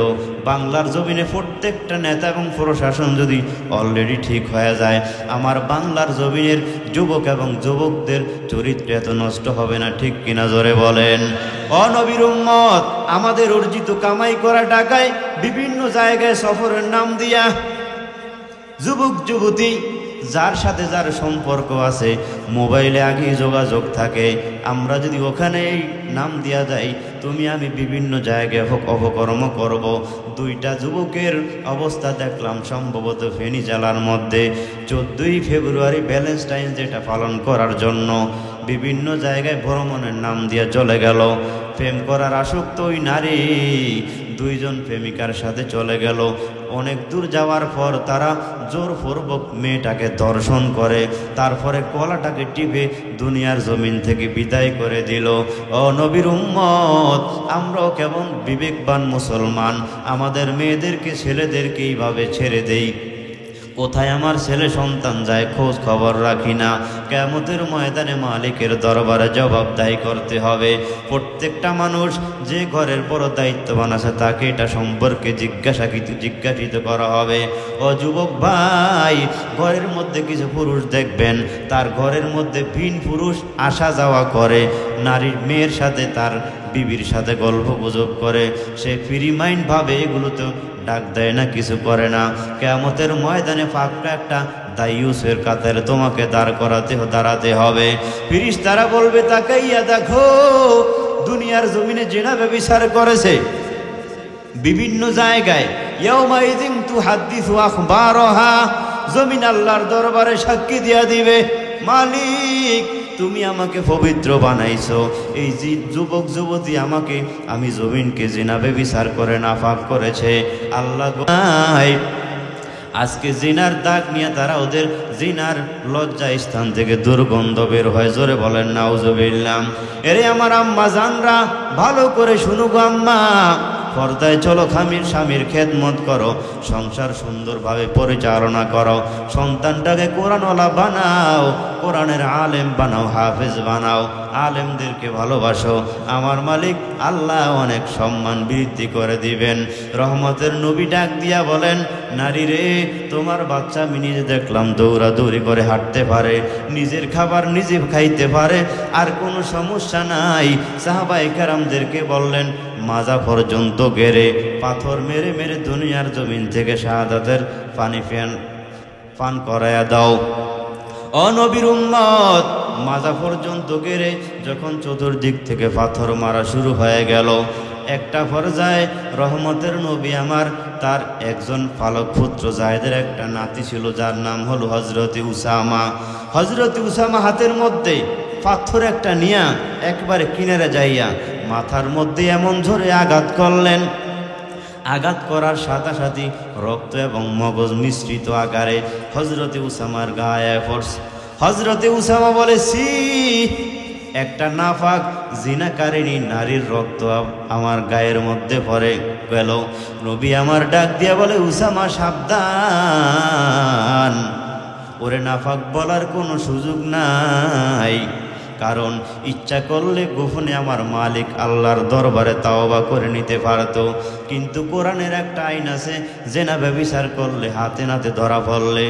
বাংলার জমিনে প্রত্যেকটা নেতা এবং প্রশাসন যদি অলরেডি ঠিক হয়ে যায়, আমার বাংলার জমিনের যুবক এবং যুবকদের চরিত্র এত নষ্ট হবে না, ঠিক কিনা জোরে বলেন? ও নবীর উম্মত, আমাদের অর্জিত কামাই করা টাকায় বিভিন্ন জায়গায় সফরের নাম দিয়া যুবক যুবতী যার সাথে যার সম্পর্ক আছে, মোবাইলে আগেই যোগাযোগ থাকে, আমরা যদি ওখানে নাম দিয়া যাই, তুমি আমি বিভিন্ন জায়গায় অপকর্ম করব। 2টা যুবকের অবস্থা দেখলাম সম্ভবত ফেনী জেলার মধ্যে 14ই ফেব্রুয়ারি ভ্যালেন্টাইন ডেটা পালন করার জন্য বিভিন্ন জায়গায় ভ্রমণের নাম দিয়ে চলে গেল। প্রেম করার আসক্ত ওই নারী 2 জন প্রেমিকার সাথে চলে গেল। অনেক দূর যাওয়ার পর তারা জোরপূর্বক মেয়েটাকে ধর্ষণ করে, তারপরে গলাটাকে টিপে দুনিয়ার জমিন থেকে বিদায় করে দিল। ও নবীর উম্মত, আমরাও কেমন বিবেকবান মুসলমান, আমাদের মেয়েদেরকে, ছেলেদেরকে এইভাবে ছেড়ে দেই। কোথায় আমার ছেলে সন্তান যায় খোঁজ খবর রাখি না। কিয়ামতের ময়দানে মালিকের দরবারে জবাবদাহি করতে হবে। প্রত্যেকটা মানুষ যে ঘরের বড় দায়িত্ববান আছে তাকে এটা সম্পর্কে জিজ্ঞাসিত করা হবে। ও যুবক ভাই, ঘরের মধ্যে কিছু পুরুষ দেখবেন তার ঘরের মধ্যে ভিন পুরুষ আসা যাওয়া করে, নারীর মেয়ের সাথে, তার বিবির সাথে গল্প গুজব করে, সে ফ্রি মাইন্ড ভাবে এগুলো তো ডাক দেয় না, কিছু করে না। কিয়ামতের ময়দানে পাক্কা একটা দায়ুসের কাতারে তোমাকে দাঁড়াতে হবে। ফেরেশতারা বলবে, তাকাইয়া দেখো, দুনিয়ার জমিনে জিনা ব্যভিচার করেছে বিভিন্ন জায়গায়। ইয়াউমাইযিন তুহাদ্দিসু আখবারহা, জমিন আল্লাহর দরবারে সাক্ষী দিয়া দিবে, মালিক তুমি আমাকে পবিত্র বানাইছো, এই যে যুবক যুবতী আমাকে, আমি জমিনকে জিনা ব্যভিচার করে নাপাক করেছে। আল্লাহ আজকে জিনার দাগ নিয়ে তারা ওদের জিনার লজ্জা স্থান থেকে দুর্গন্ধ বের হয়। জোরে বলেন নাউজুবিল্লাহ। এরে আমার আম্মা জানরা, ভালো করে শুনুক আম্মা, পর্দায় চলো, স্বামীর খেদমত করো, সংসার সুন্দরভাবে পরিচালনা করো, সন্তানটাকে কোরআনওয়ালা বানাও, কোরআনের আলেম বানাও, হাফেজ বানাও, আলেমদেরকে ভালোবাসো। আমার মালিক আল্লাহ অনেক সম্মান বৃদ্ধি করে দিবেন। রহমতের নবী ডাক দিয়া বলেন, নারী রে, তোমার বাচ্চা আমি নিজে দেখলাম দৌড়াদৌড়ি করে হাঁটতে পারে, নিজের খাবার নিজে খাইতে পারে, আর কোনো সমস্যা নাই। সাহাবায়ে কেরামদেরকে বললেন, মাজা পর্যন্ত গেড়ে পাথর মেরে মেরে দুনিয়ার জমিন থেকে শাহাদাতের পানি পান করায়া দাও। ও নবীর উম্মত, মাজা পর্যন্ত গেড়ে যখন চতুর্দিক থেকে পাথর মারা শুরু হয়ে গেল, একটা পর্যায়ে রহমতের নবী আমার তার একজন পালক পুত্র জায়েদের একটা নাতি ছিল, যার নাম হলো হযরতে উসামা। হযরতে উসামা হাতের মধ্যে পাথর একটা নিয়া একবারে কিনারে যাইয়া মাথার মধ্যে এমন জোরে আঘাত করলেন, আঘাত করার সাথে সাথে রক্ত এবং মগজ মিশ্রিত আকারে হযরতে উসামার গায়ে পড়ছে। হযরতে উসামা বলে, সি, একটা নাফাক জিনাকারিনী নারীর রক্ত আমার গায়ের মধ্যে পড়ে গেল। নবী আমার ডাক দিয়ে বলে, উসামা সাবধান, ওরে নাফাক বলার কোনো সুযোগ নাই, কারণ ইচ্ছা করলে গোপনে আমার মালিক আল্লাহর দরবারে তাওবা করে নিতে পারত, কিন্তু কোরআনের একটা আইন আছে, জেনা ব্যভিচার করলে হাতে নাতে ধরা পড়লে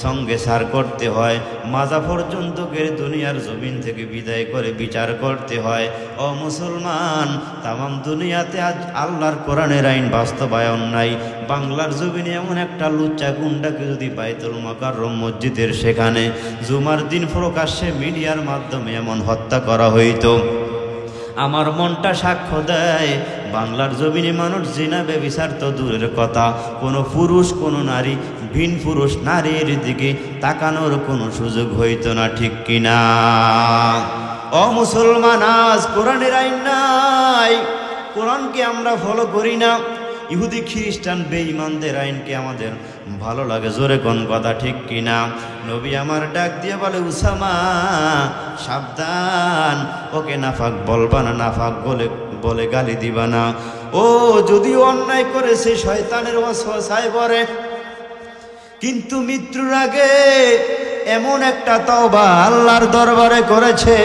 সঙ্গে সার করতে হয়, মাজা পর্যন্ত গেড়ে দুনিয়ার জমিন থেকে বিদায় করে বিচার করতে হয়। ও মুসলমান, তামাম দুনিয়াতে আজ আল্লাহর কোরআনের আইন বাস্তবায়ন নাই। বাংলার জমিনে এমন একটা লুচ্চা গুন্ডাকে যদি বাইতুল মুকাররম মসজিদের সেখানে জুমার দিন প্রকাশ্যে মিডিয়ার মাধ্যমে এমন হত্যা করা হইতো, আমার মনটা সাক্ষ্য দেয় বাংলার জমিনে মানুষ জিনা ব্যভিচার তো দূরের কথা, কোনো পুরুষ কোনো নারী ভিন পুরুষ নারীর দিকে তাকানোর কোনো সুযোগ হইতো না, ঠিক কিনা? ও মুসলমান, আজ কোরআনের আইন নাই, কোরআনকে আমরা ফলো করি না, ইহুদি খ্রিস্টান বেঈমানদের আইনকে আমাদের ভালো লাগে, জোরে কোন কথা, ঠিক কিনা? নবী আমার ডাক দিয়ে বলে, উসামা সাবধান, ওকে নাফাক বলবা না, নাফাক বলে গালি দিবা না, ও যদি অন্যায় করেছে শয়তানের ওয়াসওয়াসায় পড়ে, কিন্তু মৃত্যুর আগে এমন একটা তওবা আল্লাহর দরবারে করেছে,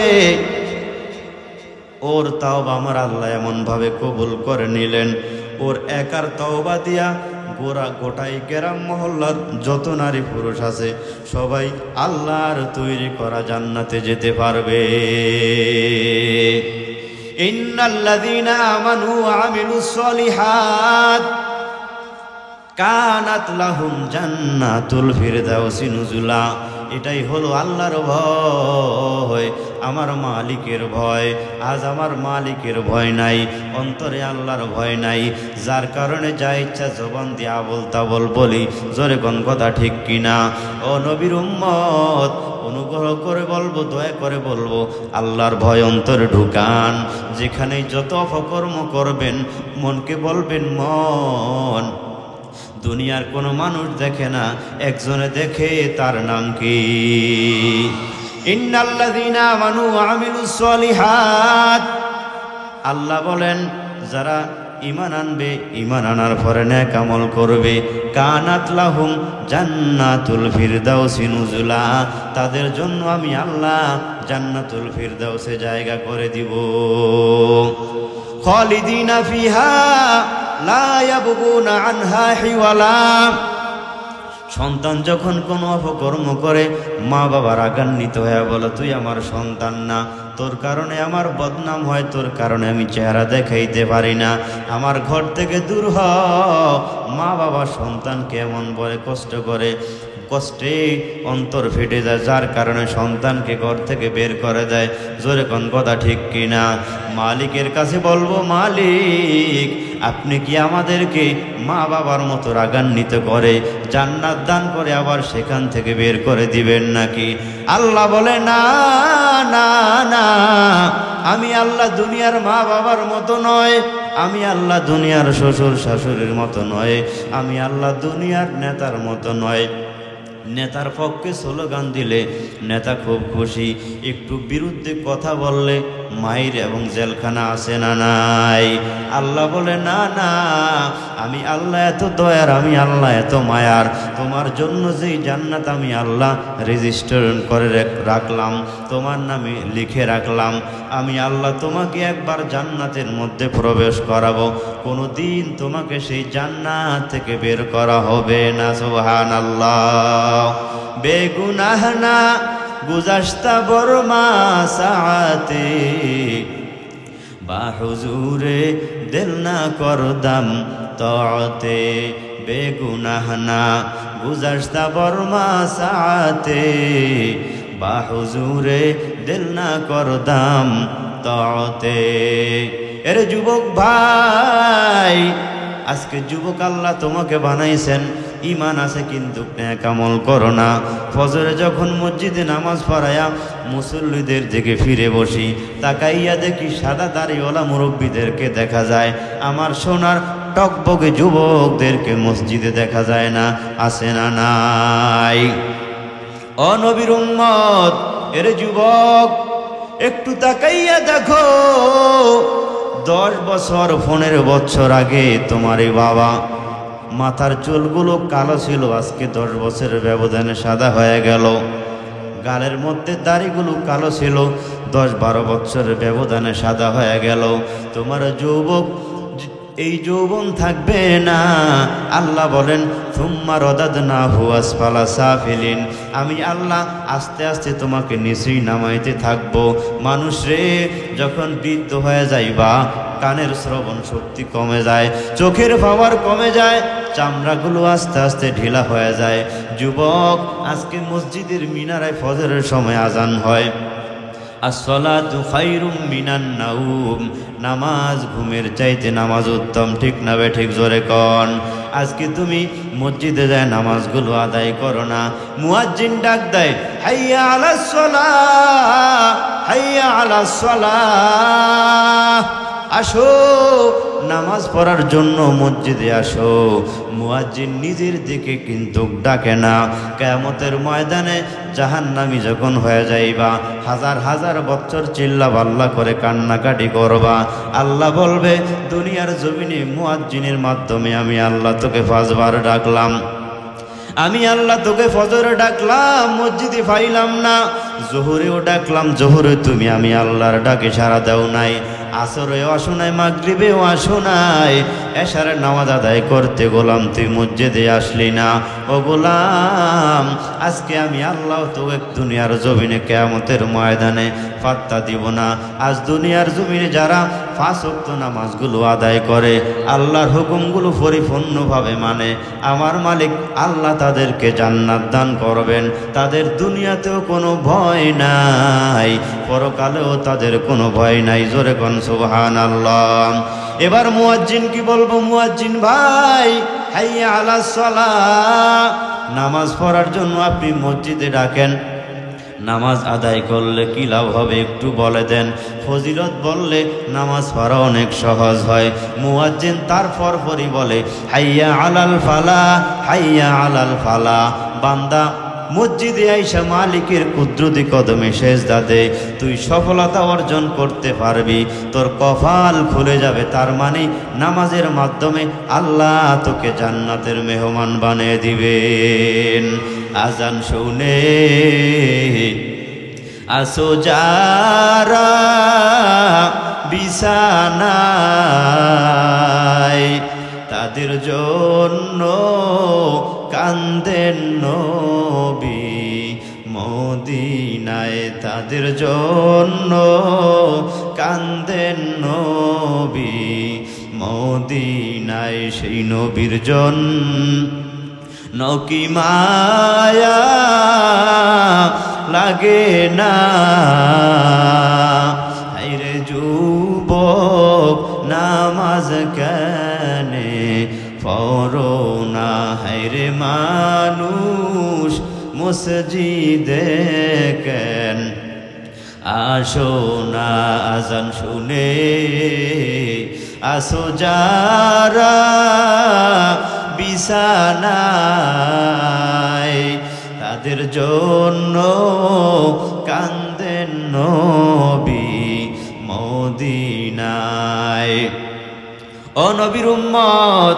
ওর তওবা আমার আল্লাহ এমন ভাবে কবুল করে নিলেন, ওর একার তওবা দিয়া গোটাই গ্রাম মহল্লার যত নারী পুরুষ আছে সবাই আল্লাহর তৈরি করা জান্নাতে যেতে পারবে। ইন্নাল্লাযীনা আমানু ওয়া আমিলুস সলিহাত কানাত লাহুম জান্নাতুল ফিরদাউসি নুজুলা। এটাই হলো আল্লাহর ভয়, আমার মালিকের ভয়। আজ আমার মালিকের ভয় নাই, অন্তরে আল্লাহর ভয় নাই, যার কারণে যা ইচ্ছা জবান দিয়ে আবল তাবল বলি, জোরে কোন কথা, ঠিক কিনা? ও নবীর উম্মত, অনুগ্রহ করে বলবো, দয়া করে বলবো, আল্লাহর ভয় অন্তরে ঢুকান। যেখানেই যত অপকর্ম করবেন মনকে বলবেন, মন, দুনিয়ার কোনো মানুষ দেখে না, একজনে দেখে, তার নাম কি? ইন্নাল্লাযীনা আমানু ওয়া আমিলুস সলিহাত, আল্লাহ বলেন যারা ঈমান আনবে, ঈমান আনার পরে নেক আমল করবে, কানাত লাহুম জান্নাতুল ফিরদাউসি নুজুলা, তাদের জন্য আমি আল্লাহ জান্নাতুল ফিরদাউসে জায়গা করে দিব। খালিদিনা ফিহা লা ইয়াবগুনা আনহা হিওয়ালা। সন্তান যখন কোনো অপকর্ম করে মা বাবা রাগান্বিত হয়ে বলে, তুই আমার সন্তান না, তোর কারণে আমার বদনাম হয়, তোর কারণে আমি চেহারা দেখাইতে পারি না, আমার ঘর থেকে দূর হ। মা বাবা সন্তানকে এমন বলে কষ্ট করে, কষ্টে অন্তর ফেটে যায়, যার কারণে সন্তানকে ঘর থেকে বের করে দেয়, জোরে কোন কথা, ঠিক কিনা? মালিকের কাছে বলবো, মালিক আপনি কি আমাদেরকে মা বাবার মতো রাগান্বিত করে জান্নাত দান করে আবার সেখান থেকে বের করে দিবেন নাকি? আল্লাহ বলে, না না না, আমি আল্লাহ দুনিয়ার মা বাবার মতো নয়, আমি আল্লাহ দুনিয়ার শ্বশুর শাশুড়ির মতো নয়, আমি আল্লাহ দুনিয়ার নেতার মতো নয়। নেতার পক্ষে স্লোগান দিলে নেতা খুব খুশি, একটু বিরুদ্ধে কথা বললে মাইর এবং জেলখানা আছে না নাই? আল্লাহ বলে, না না, আমি আল্লাহ এত দয়ার, আমি আল্লাহ এত মায়ার, তোমার জন্য যেই জান্নাত আমি আল্লাহ রেজিস্টার করে রাখলাম, তোমার নামে লিখে রাখলাম, আমি আল্লাহ তোমাকে একবার জান্নাতের মধ্যে প্রবেশ করাবো, কোনো দিন তোমাকে সেই জান্নাত থেকে বের করা হবে না। সুবহানাল্লাহ। বেগুনাহ না গুজাশতা বরমা সাআতে বা হুজুরে দিল না করদাম ততে বেগুনাহ না গুজাশতা বর্মা সাথে বা হুজুরে দিল না করদাম ততে। এর যুবক ভাই, আজকে যুবক আল্লাহ তোমাকে বানাইছেন, ইমান আছে কিন্তু নেক আমল করো না। ফজরে যখন মসজিদে নামাজ পড়ায়া মুসল্লিদের দিকে ফিরে বসি, তাকাইয়া দেখি সাদা দাড়িওয়ালা মুরব্বীদেরকে দেখা যায়, আমার সোনার টকবকে যুবকদেরকে মসজিদে দেখা যায় না। আছে না নাই? ও নবীর উম্মত, এর যুবক একটু তাকাইয়া দেখো, 10 বছর 15 বছর আগে তোমার এই বাবা মাথার চুলগুলো কালো ছিল, আজকে 10 বছরের ব্যবধানে সাদা হয়ে গেল। গালের মধ্যে দাড়িগুলো কালো ছিল, 10-12 বছরের ব্যবধানে সাদা হয়ে গেল। তোমার যুবক এই যৌবন থাকবে না। আল্লাহ বলেন সুম্মা রাদাদনাহু আসফালা সাফিলিন, আমি আল্লাহ আস্তে আস্তে তোমাকে নিচেই নামাইতে থাকবো। মানুষ রে, যখন বৃদ্ধ হয়ে যাইবা, কানের শ্রবণ শক্তি কমে যায়, চোখের পাওয়ার কমে যায়, চামড়াগুলো আস্তে আস্তে ঢিলা হয়ে যায়। যুবক, আজকে মসজিদের মিনারায় ফজরের সময় আজান হয়, আসসালাতু খায়রুম মিনান নাউম, নামাজ ঘুমের চাইতে নামাজ উত্তম। ঠিক না বে ঠিক? জোরে কন। আজকে তুমি মসজিদে যায় নামাজগুলো আদায় করো না। মুয়াজ্জিন ডাক দেয়, হাইয়া আলাস সালাহ, হাইয়া আলাস সালাহ, আসো নামাজ পড়ার জন্য মসজিদে আসো। মুয়াজ্জিন নিজের দিকে কিন্তু ডাকে না। কিয়ামতের ময়দানে জাহান্নামী যখন হয়ে যাইবা, হাজার হাজার বছর চিল্লা পাল্লা করে কান্নাকাটি করবা, আল্লাহ বলবে দুনিয়ার জমিনে মুয়াজ্জিনের মাধ্যমে আমি আল্লাহ তোকে 5 বার ডাকলাম, আমি আল্লাহ তোকে ফজরে ডাকলাম, মসজিদে পাইলাম না, জোহরেও ডাকলাম, জোহরে তুমি আমি আল্লাহর ডাকে সাড়া দাও নাই, আসরেও আসো নাই, মাগরিবেও আসো নাই, এশারে নামাজ আদায় করতে গোলাম তুই মসজিদে আসলি না। ও গোলাম, আজকে আমি আল্লাহ তোকে দুনিয়ার জমিনে কিয়ামতের ময়দানে পাত্তা দিব না। আজ দুনিয়ার জমিনে যারা 5 ওয়াক্ত নামাজগুলো আদায় করে, আল্লাহর হুকুমগুলো পরিপূর্ণভাবে মানে, আমার মালিক আল্লাহ তাদেরকে জান্নাত দান করবেন। তাদের দুনিয়াতেও কোনো ভয় নাই, পরকালেও তাদের কোনো ভয় নাই। জোরে কোন সুবহানাল্লাহ। এবার মুয়াজ্জিন কি বলবো? মুয়াজ্জিন ভাই, হাইয়া আলাস সালাহ, নামাজ পড়ার জন্য আপনি মসজিদে ডাকেন, নামাজ আদায় করলে কি লাভ হবে একটু বলে দেন। ফজিলত বললে নামাজ পড়া অনেক সহজ হয়। মুয়াজ্জিন তারপর পরই বলে, হাইয়া আলাল ফালাহ, হাইয়া আলাল ফালাহ। বান্দা মসজিদে আইসা মালিকের কুদরতি কদমে সেজদা দে, তুই সফলতা অর্জন করতে পারবি, তোর কপাল খুলে যাবে। তার মানে নামাজের মাধ্যমে আল্লাহ তোকে জান্নাতের মেহমান বানিয়ে দিবেন। আজান শুনে আসো যারা বিছানায়, তাদের জন্য কান্দেন নবী মদিনায়, তাদের জন্য কান্দেন নবী মদিনায়। সেই নবীর জন্য কি মায়া লাগে না, হায়রে যুবক নামাজ কেনে পড়ো না, হায়রে মানুষ মসজিদে কেন আসো না। আজান শুনে আসো যারা বিছানায়, তাদের জন্য কান্দেন নবী মদিনায়। ও নবীর উম্মত,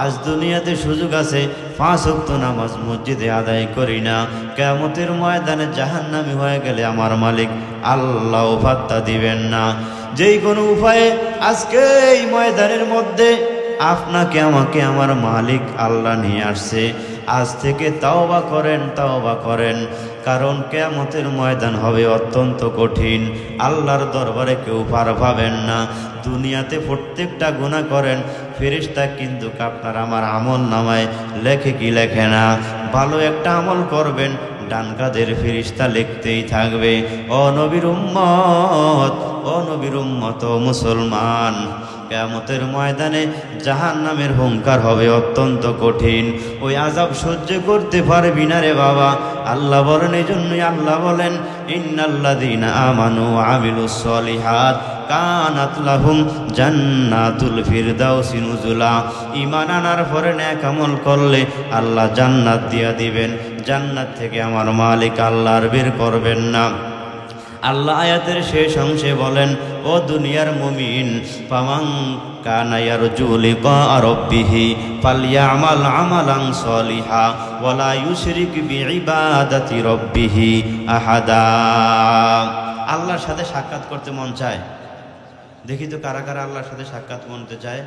আজ দুনিয়াতে সুযোগ আছে, 5 ওয়াক্ত নামাজ মসজিদে আদায় করি না, কিয়ামতের ময়দানে জাহান্নামী হয়ে গেলে আমার মালিক আল্লাহ পাত্তা দিবেন না। যেই কোনো উপায়ে আজকে এই ময়দানের মধ্যে আপনাকে আমাকে আমার মালিক আল্লাহ নিয়ে আসছে। আজ থেকে তাওবা করেন, তাওবা করেন। কারণ কিয়ামতের ময়দান হবে অত্যন্ত কঠিন। আল্লাহর দরবারে কেউ পার পাবেন না। দুনিয়াতে প্রত্যেকটা গুনাহ করেন, ফেরেশতা কিন্তু আপনার আমার আমল নামায় লেখে কি লেখে না। ভালো একটা আমল করবেন, ডান কাঁধের ফেরেশতা লিখতেই থাকবে। ও নবীর উম্মত, ও নবীর উম্মত, ও মুসলমান, কিয়ামতের ময়দানে জাহান্নামের হুঙ্কার হবে অত্যন্ত কঠিন। ওই আযাব সহ্য করতে পারবি না রে বাবা। আল্লাহ বলেন, এই জন্যই আল্লাহ বলেন, ইন্নাল্লাযীনা আমানু ওয়া আমিলুস সলিহাত কানাত লাহুম জান্নাতুল ফিরদাউসি নুজুলা। ঈমান আনার পরে নেক আমল করলে আল্লাহ জান্নাত দিয়া দিবেন। জান্নাত থেকে আমার মালিক আল্লাহ আর বের করবেন না। আল্লাহ আয়াতের শেষ অংশে বলেন, ও দুনিয়ার মুমিন, ফামান কানা ইয়ারজু লিকা রাব্বিহি ফালইয়ামাল আমালান সলিহা ওয়ালা ইউশরিক বিইবাদাতি রাব্বিহি আহাদা। আল্লাহর সাথে সাক্ষাৎ করতে মন চায়? দেখি তো কারা কারা আল্লাহর সাথে সাক্ষাৎ করতে চায়।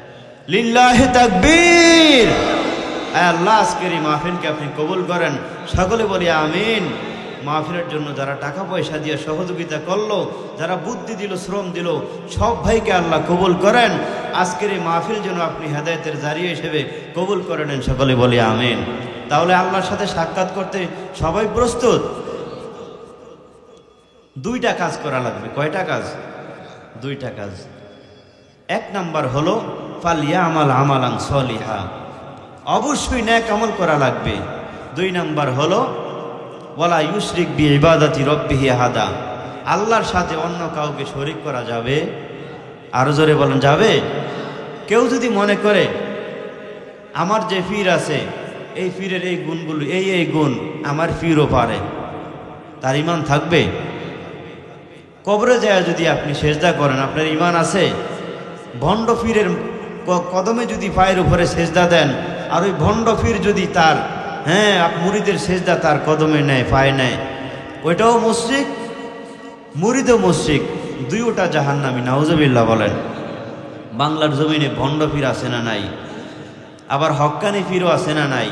লিল্লাহি তাকবীর। আল্লাহ আজকের এই মাহফিলকে আপনি কবুল করেন। সকলে বলি আমিন। মাহফিলের জন্য যারা টাকা পয়সা দিয়ে সহযোগিতা করলো, যারা বুদ্ধি দিল, শ্রম দিল, সব ভাইকে আল্লাহ কবুল করেন। আজকের এই মাহফিল যেন আপনি হেদায়েতের জারিয়া হিসেবে কবুল করে নেন। সকলে বলি আমিন। তাহলে আল্লাহর সাথে সাক্ষাৎ করতে সবাই প্রস্তুত? দুইটা কাজ করা লাগবে। কয়টা কাজ? দুইটা কাজ। এক নাম্বার হলো ফালইয়ামাল আমালান সলিহা, অবশ্যই নেক আমল করা লাগবে। দুই নাম্বার হলো ওয়ালা ইউশরিক বিইবাদাতি রাব্বিহি আহাদা, আল্লাহর সাথে অন্য কাউকে শরীক করা যাবে? আরো জোরে বলেন, যাবে? কেউ যদি মনে করে আমার যে পীর আছে, এই পীরের এই গুণগুলো, এই গুণ আমার পীরও পারে, তার ঈমান থাকবে? কবরে যায় যদি আপনি সেজদা করেন, আপনার ঈমান আছে? ভণ্ড পীরের কদমে যদি পায়ের উপরে সেজদা দেন, আর ওই ভণ্ড পীর যদি তার মুরিদের সেজদা তার কদমে নেয়, পায়ে নেয়, ওইটাও মুশরিক, মুরিদও মুশরিক, দুইটা জাহান্নামী। নাউজুবিল্লাহ বলেন। বাংলার জমিনে ভণ্ড পীর আছে না নাই? আবার হক্কানি পীরও আছে না নাই?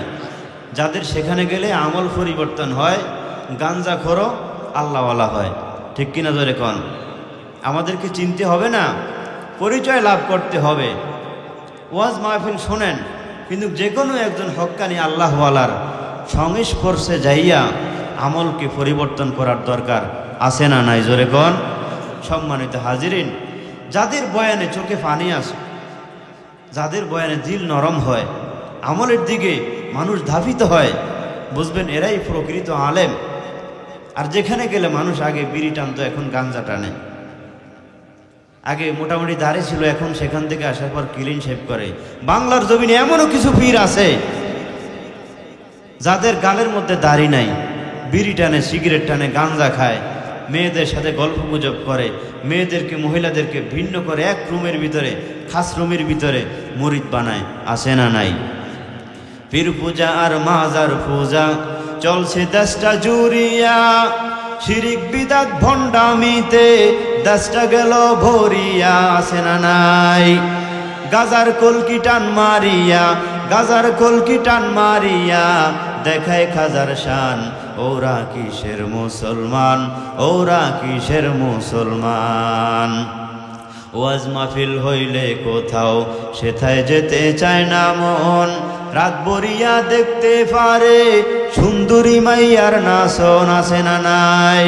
যাদের সেখানে গেলে আমল পরিবর্তন হয়, গাঞ্জাখোরও আল্লাহওয়ালা হয়। ঠিক কিনা জোরে কন? আমাদেরকে চিনতে হবে না, পরিচয় লাভ করতে হবে। ওয়াজ মাহফিল শোনেন, কিন্তু যে কোনো একজন হক্কানি আল্লাহওয়ালার সংস্পর্শে যাইয়া আমলকে পরিবর্তন করার দরকার আছে না নাই? জোরে কন। সম্মানিত হাজিরিন, যাদের বয়ানে চোখে পানি আসে, যাদের বয়ানে দিল নরম হয়, আমলের দিকে মানুষ ধাবিত হয়, বুঝবেন এরাই প্রকৃত আলেম। আর যেখানে গেলে মানুষ আগে বিড়ি টানতো, এখন গাঞ্জা টানে। আগে মোটামুটি দাড়ি ছিল, এখন সেখান থেকে আসার পর ক্লিন শেভ করে। বাংলার জমিনে এমনও কিছু পীর আছে যাদের গালের মধ্যে দাড়ি নাই, বিড়ি টানে, সিগারেট টানে, গাঞ্জা খায়, মেয়েদের সাথে গল্প গুজব করে, মেয়েদেরকে, মহিলাদেরকে ভিন্ন করে এক রুমের ভিতরে, খাস রুমের ভিতরে মুরিদ বানায়। আছে না নাই? পীর পূজা আর মাজার পূজা চলছে দেশটা জুড়িয়া, শিরিক বিদাত ভণ্ডামিতে দেশটা গেল ভরিয়া। আছে না নাই? গাজার কলকি টান মারিয়া, গাজার কলকি টান মারিয়া দেখায় খাজার শান। ওরা কিসের মুসলমান, ওরা কিসের মুসলমান? ওয়াজ মাহফিল হইলে কোথাও সেথায় যেতে চায় না মন, রাত বরিয়া দেখতে পারে সুন্দরী মাইয়ার নাচন। আছে না নাই?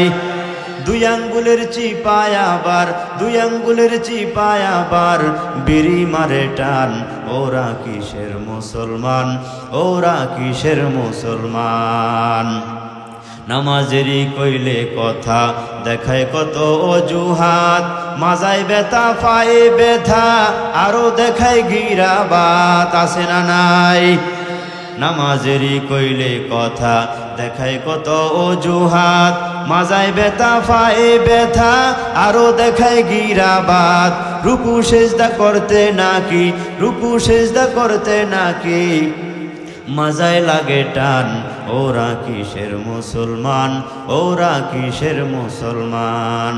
দুই আঙ্গুলের চিপায় আবার, দুই আঙ্গুলের চিপায় আবার বিড়ি মারে টান। ওরা কিসের মুসলমান, ওরা কিসের মুসলমান? নামাজেরই কইলে কথা দেখায় কত অজুহাত, মাজায় ব্যথা পায়ে ব্যথা আরো দেখায় গিরাবাত। আছে না নাই? নামাজেরই কইলে কথা দেখায় কত অজুহাত, মাজায় ব্যথা পায়ে ব্যথা আরো দেখায় গিরাবাত। রুকু সেজদা করতে নাকি, রুকু সেজদা করতে নাকি মাজায় লাগে টান। ওরা কিসের মুসলমান, ওরা কিসের মুসলমান?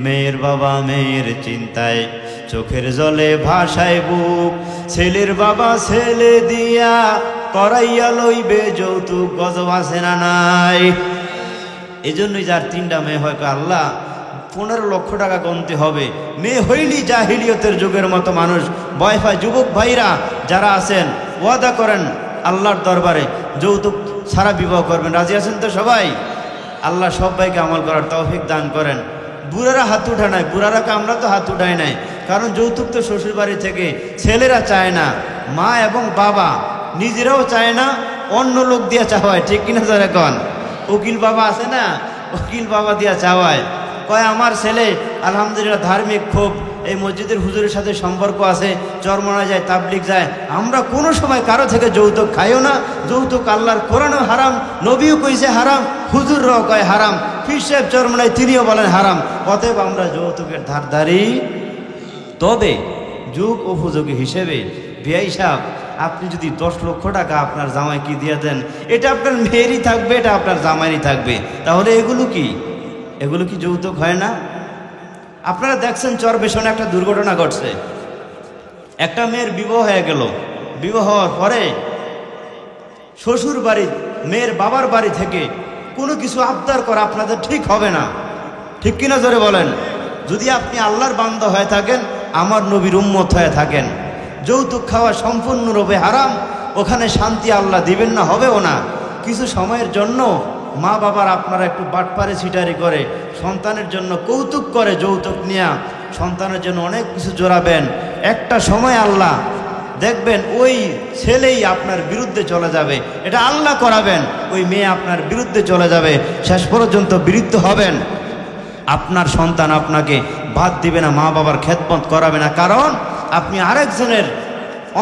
মেয়ের বাবা মেয়ের চিন্তায় চোখের জলে ভাসায় বুক, ছেলের বাবা ছেলে দিয়া করাইয়া লইবে যৌতুক। গজব আছে না নাই? এই জন্যই যার 3টা মেয়ে হয় আল্লাহ 15 লক্ষ টাকা গুনতে হবে। মেয়ে হইলি জাহিলিয়তের যুগের মতো মানুষ ভয় পায়। যুবক ভাইরা যারা আছেন ওয়াদা করেন আল্লাহর দরবারে যৌতুক ছাড়া বিবাহ করবেন। রাজি আছেন তো সবাই? আল্লাহ সবাইকে আমল করার তৌফিক দান করেন। বুড়ারা হাত উঠা নাই, বুড়ারাকে আমরা তো হাত উঠাই নাই, কারণ যৌতুক তো শ্বশুর বাড়ি থেকে ছেলেরা চায় না, মা এবং বাবা নিজেরাও চায় না, অন্য লোক দিয়ে চাওয়ায়। ঠিক কিনা স্যার? এখন উকিল বাবা আছে না, উকিল বাবা দিয়া চাওয়ায়, কয় আমার ছেলে আলহামদুলিল্লাহ ধার্মিক, খুব এই মসজিদের হুজুরের সাথে সম্পর্ক আছে, চরমনা যায়, তাবলিগ যায়, আমরা কোনো সময় কারো থেকে যৌতুক খাইও না। যৌতুক আল্লাহর কোরআনও হারাম, নবীও কইছে হারাম, হুজুররাও কয় হারাম, পীর সাহেব চরমনায় তিনিও বলেন হারাম। অতএব আমরা যৌতুকের ধারধারি। তবে যুগ উপযোগী হিসেবে বিআই সাহেব আপনি যদি 10 লক্ষ টাকা আপনার জামাইকে দিয়ে দেন, এটা আপনার মেয়েরই থাকবে, এটা আপনার জামাইরই থাকবে, তাহলে এগুলো কি যৌতুক হয় না? আপনারা দেখছেন চরবেশনে একটা দুর্ঘটনা ঘটছে। একটা মেয়ের বিবাহ হয়ে গেল, বিবাহ হওয়ার পরে শ্বশুর বাড়ি মেয়ের বাবার বাড়ি থেকে কোনো কিছু আবদার করা আপনাদের ঠিক হবে না। ঠিক কিনা জোরে বলেন? যদি আপনি আল্লাহর বান্দা হয়ে থাকেন, আমার নবীর উম্মত হয়ে থাকেন, যৌতুক খাওয়া সম্পূর্ণরূপে হারাম। ওখানে শান্তি আল্লাহ দিবেন না, হবেও না। কিছু সময়ের জন্য মা বাবার আপনারা একটু বাটপারে ছিটারি করে সন্তানের জন্য কৌতুক করে, যৌতুক নিয়ে সন্তানের জন্য অনেক কিছু জোড়াবেন। একটা সময় আল্লাহ দেখবেন ওই ছেলেই আপনার বিরুদ্ধে চলে যাবে, এটা আল্লাহ করাবেন, ওই মেয়ে আপনার বিরুদ্ধে চলে যাবে, শেষ পর্যন্ত বিরুদ্ধ হবেন। আপনার সন্তান আপনাকে বাদ দিবে না, মা বাবার খেদমত করাবে না, কারণ আপনি আরেকজনের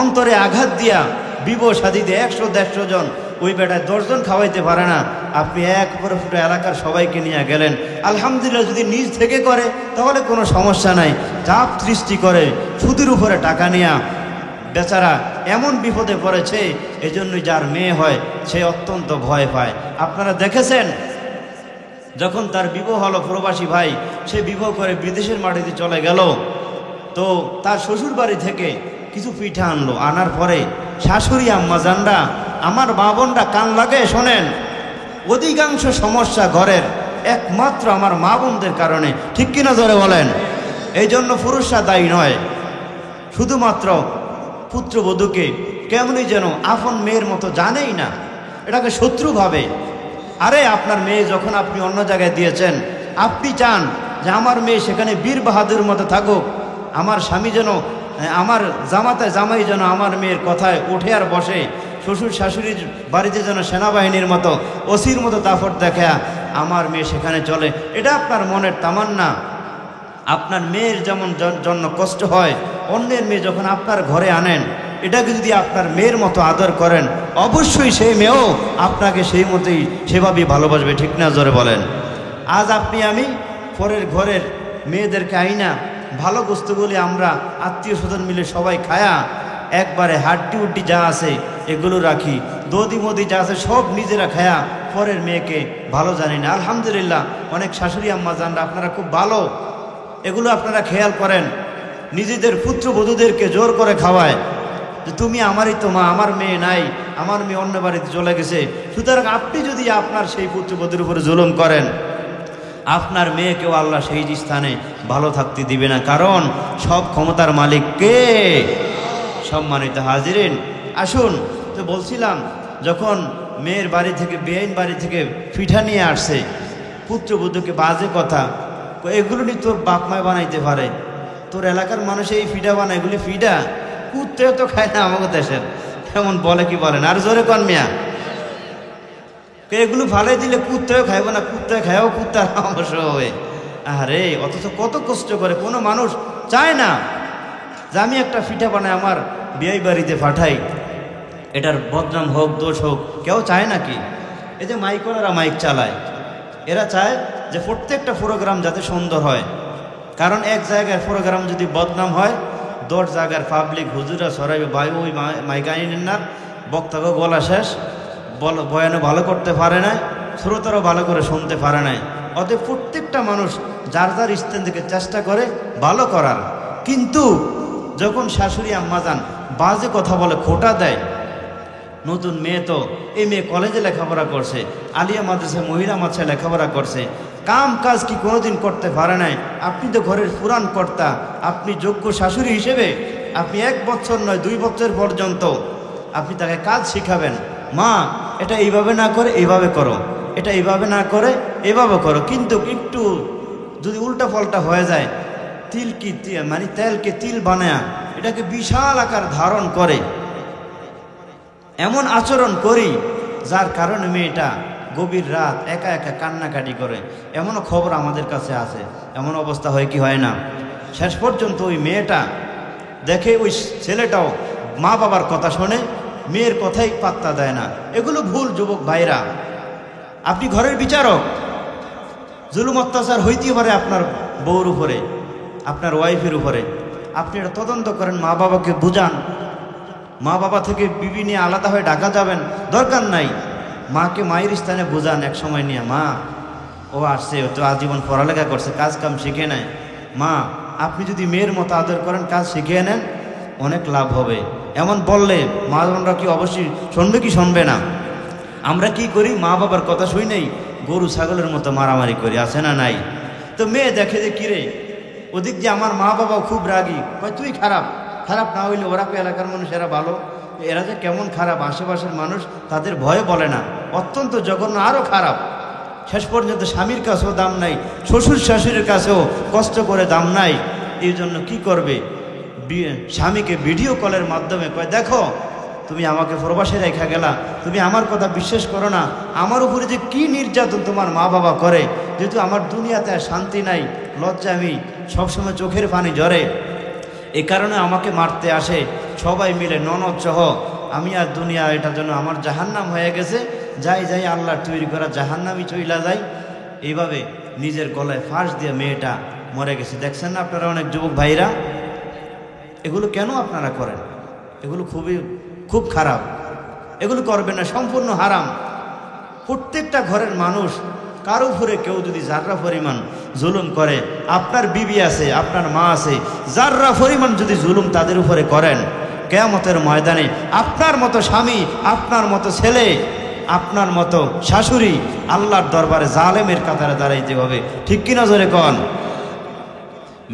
অন্তরে আঘাত দিয়া বিবাহ শাদী দিয়ে 100-150 জন, ওই বেটায় 10 জন খাওয়াইতে পারে না, আপনি এক উপরে ফুটে এলাকার সবাইকে নিয়ে গেলেন। আলহামদুলিল্লাহ যদি নিজ থেকে করে তাহলে কোনো সমস্যা নাই। চাপ সৃষ্টি করে সুদের উপরে টাকা নিয়ে বেচারা এমন বিপদে পড়েছে, এজন্যই যার মেয়ে হয় সে অত্যন্ত ভয় পায়। আপনারা দেখেছেন যখন তার বিবাহ হলো, প্রবাসী ভাই সে বিবাহ করে বিদেশের মাটিতে চলে গেল, তো তার শ্বশুর বাড়ি থেকে কিছু পিঠা আনলো, আনার পরে শাশুড়ি আম্মা জানরা, আমার বাবনরা কান লাগে শোনেন, অধিকাংশ সমস্যা ঘরের একমাত্র আমার মা বোনদের কারণে। ঠিক কিনা জোরে বলেন? এই জন্য পুরুষরা দায়ী নয়, শুধুমাত্র পুত্রবধূকে কেমনই যেন আপন মেয়ের মতো জানেই না, এটাকে শত্রু ভাবে। আরে আপনার মেয়ে যখন আপনি অন্য জায়গায় দিয়েছেন, আপনি চান যে আমার মেয়ে সেখানে বীর বাহাদুর মতো থাকুক, আমার স্বামী যেন, আমার জামাই যেন আমার মেয়ের কথায় ওঠে আর বসে, শ্বশুর শাশুড়ির বাড়িতে যেন সেনাবাহিনীর মতো ওসির মতো দাফট দেখা আমার মেয়ে সেখানে চলে, এটা আপনার মনের তামান্না। আপনার মেয়ের যেমন জন্য কষ্ট হয়, অন্যের মেয়ে যখন আপনার ঘরে আনেন, এটাকে যদি আপনার মেয়ের মতো আদর করেন, অবশ্যই সেই মেয়েও আপনাকে সেই মতোই সেভাবেই ভালোবাসবে। ঠিক না জোরে বলেন? আজ আপনি আমি পরের ঘরের মেয়েদেরকে আইনা ভালো বস্তুগুলি আমরা আত্মীয় স্বজন মিলে সবাই খায়া একবারে হাড্ডি উড্ডি যা আছে এগুলো রাখি, দদি মদি যা আছে সব নিজেরা খায়া পরের মেয়েকে ভালো জানি না। আলহামদুলিল্লাহ অনেক শাশুড়ি আম্মা জানরা আপনারা খুব ভালো, এগুলো আপনারা খেয়াল করেন। নিজেদের পুত্রবধূদেরকে জোর করে খাওয়ায় যে তুমি আমারই তো মা, আমার মেয়ে নাই, আমার মেয়ে অন্য বাড়িতে চলে গেছে। সুতরাং আপনি যদি আপনার সেই পুত্রবধূর উপরে জুলুম করেন, আপনার মেয়েকেও আল্লাহ সেই স্থানে ভালো থাকতে দিবে না, কারণ সব ক্ষমতার মালিক কে? সম্মানিত হাজিরিন, আসুন তো বলছিলাম, যখন মেয়ের বাড়ি থেকে, বেআইন বাড়ি থেকে পিঠা নিয়ে আসছে, পুত্রবধূকে বাজে কথা, এগুলো নিয়ে তোর বাপ মায় বানাইতে পারে, তোর এলাকার মানুষ এই ফিডা বানায়, এগুলি ফিডা, কুত্তেও তো খায় না আমাকে দেশের, এমন বলে কি বলেন? আর জোরে কন মিয়া, এগুলো ফালাই দিলে কুত্তেও খাইব না, কুত্তে খায়ও কুত্তার অবশ্য হবে। আরে অথচ কত কষ্ট করে, কোনো মানুষ চায় না যে আমি একটা পিঠা বানাই আমার বিয়ে বাড়িতে পাঠাই, এটার বদনাম হোক, দোষ হোক, কেউ চায় নাকি? এই যে মাইকওয়ালারা মাইক চালায়, এরা চায় যে প্রত্যেকটা প্রোগ্রাম যাতে সুন্দর হয়, কারণ এক জায়গায় প্রোগ্রাম যদি বদনাম হয়, 10 জায়গার পাবলিক হুজুরা সরাইবে, ভাই ওই মাইক আইনেন না, বক্তাকে গলা শেষ, বয়ানও ভালো করতে পারে না, শ্রোতারও ভালো করে শুনতে পারে না। অতএব প্রত্যেকটা মানুষ যার যার স্থান থেকে চেষ্টা করে ভালো করার, কিন্তু যখন শাশুড়ি আম্মা যান বাজে কথা বলে, খোটা দেয়, নতুন মেয়ে তো, এই মেয়ে কলেজে লেখাপড়া করছে, আলিয়া মাদ্রাসায় মহিলা মাদ্রাসায় লেখাপড়া করছে, কাম কাজ কি কোনোদিন করতে পারে নাই। আপনি তো ঘরের পুরাণ কর্তা, আপনি যোগ্য শাশুড়ি হিসেবে আপনি 1 বছর নয় 2 বছর পর্যন্ত আপনি তাকে কাজ শিখাবেন। মা, এটা এইভাবে না করে এইভাবে করো, এটা এইভাবে না করে এভাবে করো। কিন্তু একটু যদি উল্টা পাল্টা হয়ে যায়, মানে তেলকে তিল বানায়া এটাকে বিশাল আকার ধারণ করে, এমন আচরণ করি যার কারণে মেয়েটা গভীর রাত একা একা কান্নাকাটি করে। এমনও খবর আমাদের কাছে আছে। এমন অবস্থা হয় কি হয় না? শেষ পর্যন্ত ওই মেয়েটা দেখে ওই ছেলেটাও মা বাবার কথা শোনে, মেয়ের কথাই পাত্তা দেয় না। এগুলো ভুল যুবক ভাইরা। আপনি ঘরের বিচারক, জুলুম অত্যাচার হইতে পারে আপনার বউর উপরে, আপনার ওয়াইফের উপরে। আপনি এটা তদন্ত করেন, মা বাবাকে বুঝান। মা বাবা থেকে বিবি নিয়ে আলাদা হয়ে ডাকা যাবেন, দরকার নাই। মাকে মায়ের স্থানে বুঝান এক সময় নিয়ে, মা ও আসছে, ও তো আজীবন পড়ালেখা করছে, কাজ কাম শিখে নেয়। মা, আপনি যদি মেয়ের মতো আদর করেন, কাজ শিখিয়ে নেন, অনেক লাভ হবে। এমন বললে মা বোনরা কি অবশ্যই শুনবে কি শুনবে না? আমরা কি করি? মা বাবার কথা শুই নেই, গরু ছাগলের মতো মারামারি করি, আছে না নাই? তো মেয়ে দেখে যে কিরে, ওদিক দিয়ে আমার মা বাবাও খুব রাগী, কয় তুই খারাপ। খারাপ না হইলে ওরা তো এলাকার মানুষ, এরা ভালো, এরা যে কেমন খারাপ, আশেপাশের মানুষ তাদের ভয়ে বলে না, অত্যন্ত জঘন্য, আরও খারাপ। শেষ পর্যন্ত স্বামীর কাছেও দাম নাই, শ্বশুর শাশুড়ির কাছেও কষ্ট করে দাম নাই। এই জন্য কী করবে? স্বামীকে ভিডিও কলের মাধ্যমে কয়, দেখো তুমি আমাকে প্রবাসে রেখা গেলা, তুমি আমার কথা বিশ্বাস করো না, আমার উপরে যে কি নির্যাতন তোমার মা বাবা করে। যেহেতু আমার দুনিয়াতে আর শান্তি নাই, লজ্জা, আমি সবসময় চোখের পানি ঝরে, এই কারণে আমাকে মারতে আসে সবাই মিলে, ননদ সহ। আমি আর দুনিয়া এটার জন্য আমার জাহান্নাম হয়ে গেছে, যাই যাই আল্লাহর তৈরি করা জাহান্নামই চইলা যাই। এইভাবে নিজের গলায় ফাঁস দিয়ে মেয়েটা মরে গেছে। দেখছেন না আপনারা অনেক যুবক ভাইরা? এগুলো কেন আপনারা করেন? এগুলো খুব খারাপ, এগুলো করবেন না, সম্পূর্ণ হারাম। প্রত্যেকটা ঘরের মানুষ, কারো উপরে কেউ যদি জাররা পরিমাণ জুলুম করে, আপনার বিবি আছে, আপনার মা আছে, জাররা পরিমাণ যদি জুলুম তাদের উপরে করেন, কিয়ামতের ময়দানে আপনার মতো স্বামী, আপনার মতো ছেলে, আপনার মতো শাশুড়ি আল্লাহর দরবারে জালেমের কাতারে দাঁড়াইতে হবে। ঠিক কিনা জোরে কন?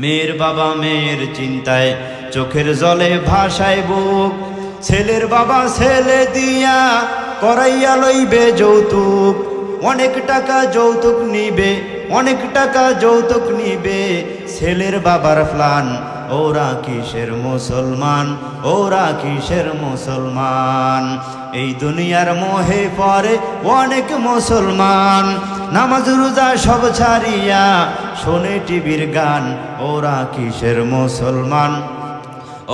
মেয়ের বাবা মেয়ের চিন্তায় চোখের জলে ভাসায় বুক, ছেলের বাবা ছেলে দিয়া করাইয়া লইবে যৌতুক, অনেক টাকা যৌতুক নিবে, অনেক টাকা যৌতুক নিবে। ছেলের বাবার প্ল্যান, ওরা কিসের মুসলমান, ওরা কিসের মুসলমান। এই দুনিয়ার মোহে পড়ে অনেক মুসলমান, নামাজ রোজা সব ছাড়িয়া শোনে টিভির গান। ওরা কিসের মুসলমান,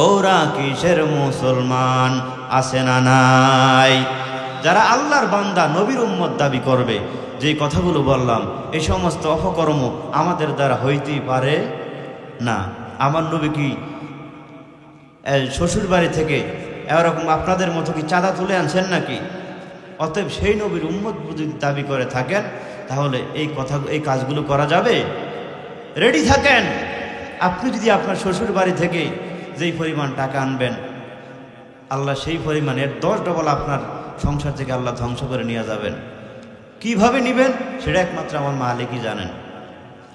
ওরা কিসের মুসলমান। আছে না নাই? যারা আল্লাহর বান্দা, নবীর উম্মত দাবি করবে, যে কথাগুলো বললাম, এই সমস্ত অপকর্ম আমাদের দ্বারা হইতেই পারে না। আমার নবী কি শ্বশুর বাড়ি থেকে এরকম আপনাদের মতো কি চাঁদা তুলে আনছেন নাকি? অতএব সেই নবীর উম্মত যদি দাবি করে থাকেন, তাহলে এই কাজগুলো করা যাবে। রেডি থাকেন। আপনি যদি আপনার শ্বশুর বাড়ি থেকে যেই পরিমাণ টাকা আনবেন, আল্লাহ সেই পরিমাণের 10 ডবল আপনার সংসার থেকে আল্লাহ ধ্বংস করে নিয়ে যাবেন। কিভাবে নেবেন সেটা একমাত্র আমার মালিকই জানেন।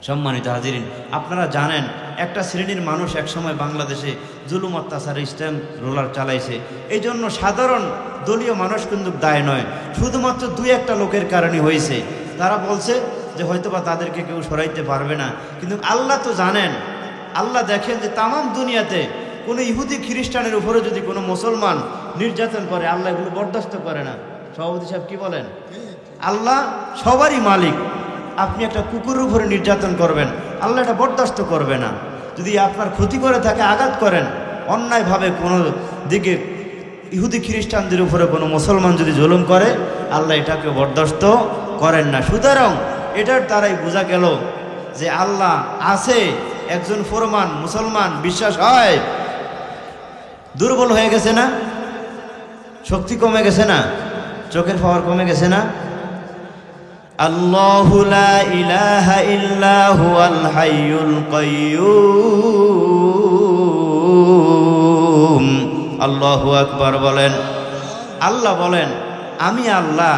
সম্মানিত হাজিরিন, আপনারা জানেন একটা শ্রেণীর মানুষ একসময় বাংলাদেশে জুলুম অত্যাচারে স্ট্যাম্প রোলার চালাইছে। এই জন্য সাধারণ দলীয় মানুষ কিন্তু দায় নয়, শুধুমাত্র 2-1টা লোকের কারণে হয়েছে। তারা বলছে যে হয়তোবা তাদেরকে কেউ সরাইতে পারবে না, কিন্তু আল্লাহ তো জানেন, আল্লাহ দেখেন যে তামাম দুনিয়াতে কোনো ইহুদি খ্রিস্টানের উপরে যদি কোনো মুসলমান নির্যাতন করে, আল্লাহ এগুলো বরদাস্ত করে না। সভাপতি সাহেব কি বলেন? আল্লাহ সবারই মালিক। আপনি একটা কুকুরের উপরে নির্যাতন করবেন, আল্লাহ এটা বরদাস্ত করবে না। যদি আপনার ক্ষতি করে থাকে, আঘাত করেন, অন্যায়ভাবে কোনো দিকে ইহুদি খ্রিস্টানদের উপরে কোনো মুসলমান যদি জুলুম করে, আল্লাহ এটাকে বরদাস্ত করেন না। সুতরাং এটার দ্বারাই বোঝা গেল যে আল্লাহ আছে, একজন ফরমান মুসলমান বিশ্বাস হয়। দুর্বল হয়ে গেছে না? শক্তি কমে গেছে না? চোখের পাওয়ার কমে গেছে না? আল্লাহু লা ইলাহা ইল্লা হুয়াল হাইয়ুল কাইয়্যুম। আল্লাহু আকবার বলেন। আল্লাহ বলেন আমি আল্লাহ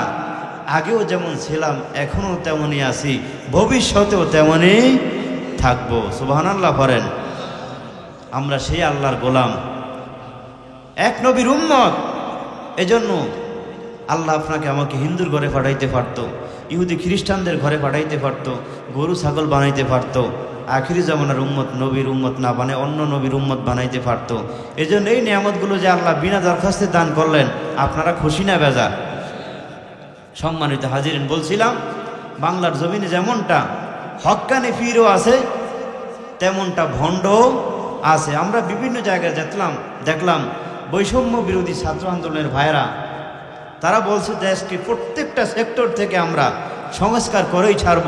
আগেও যেমন ছিলাম এখনও তেমনই আছি, ভবিষ্যতেও তেমনই থাকবো। সুবহানাল্লাহ পড়েন। আমরা সেই আল্লাহর গোলাম, এক নবীর উম্মত। এজন্য আল্লাহ আপনাকে আমাকে হিন্দুর ঘরে পাঠাইতে পারত, ইহুদি খ্রিস্টানদের ঘরে পাঠাইতে পারত, গরু ছাগল বানাইতে পারত, আখিরি জামানার উম্মত নবীর উম্মত না বানায় অন্য নবীর উম্মত বানাইতে পারত। এজন্য এই নিয়ামতগুলো যে আল্লাহ বিনা দরখাস্তে দান করলেন, আপনারা খুশি না বেজার? সম্মানিত হাজিরিন, বলছিলাম বাংলার জমিনে যেমনটা হক্কানি পীরও আছে তেমনটা ভণ্ডও আছে। আমরা বিভিন্ন জায়গায় দেখলাম বৈষম্য বিরোধী ছাত্র আন্দোলনের ভাইরা তারা বলছে দেশকে প্রত্যেকটা সেক্টর থেকে আমরা সংস্কার করেই ছাড়ব।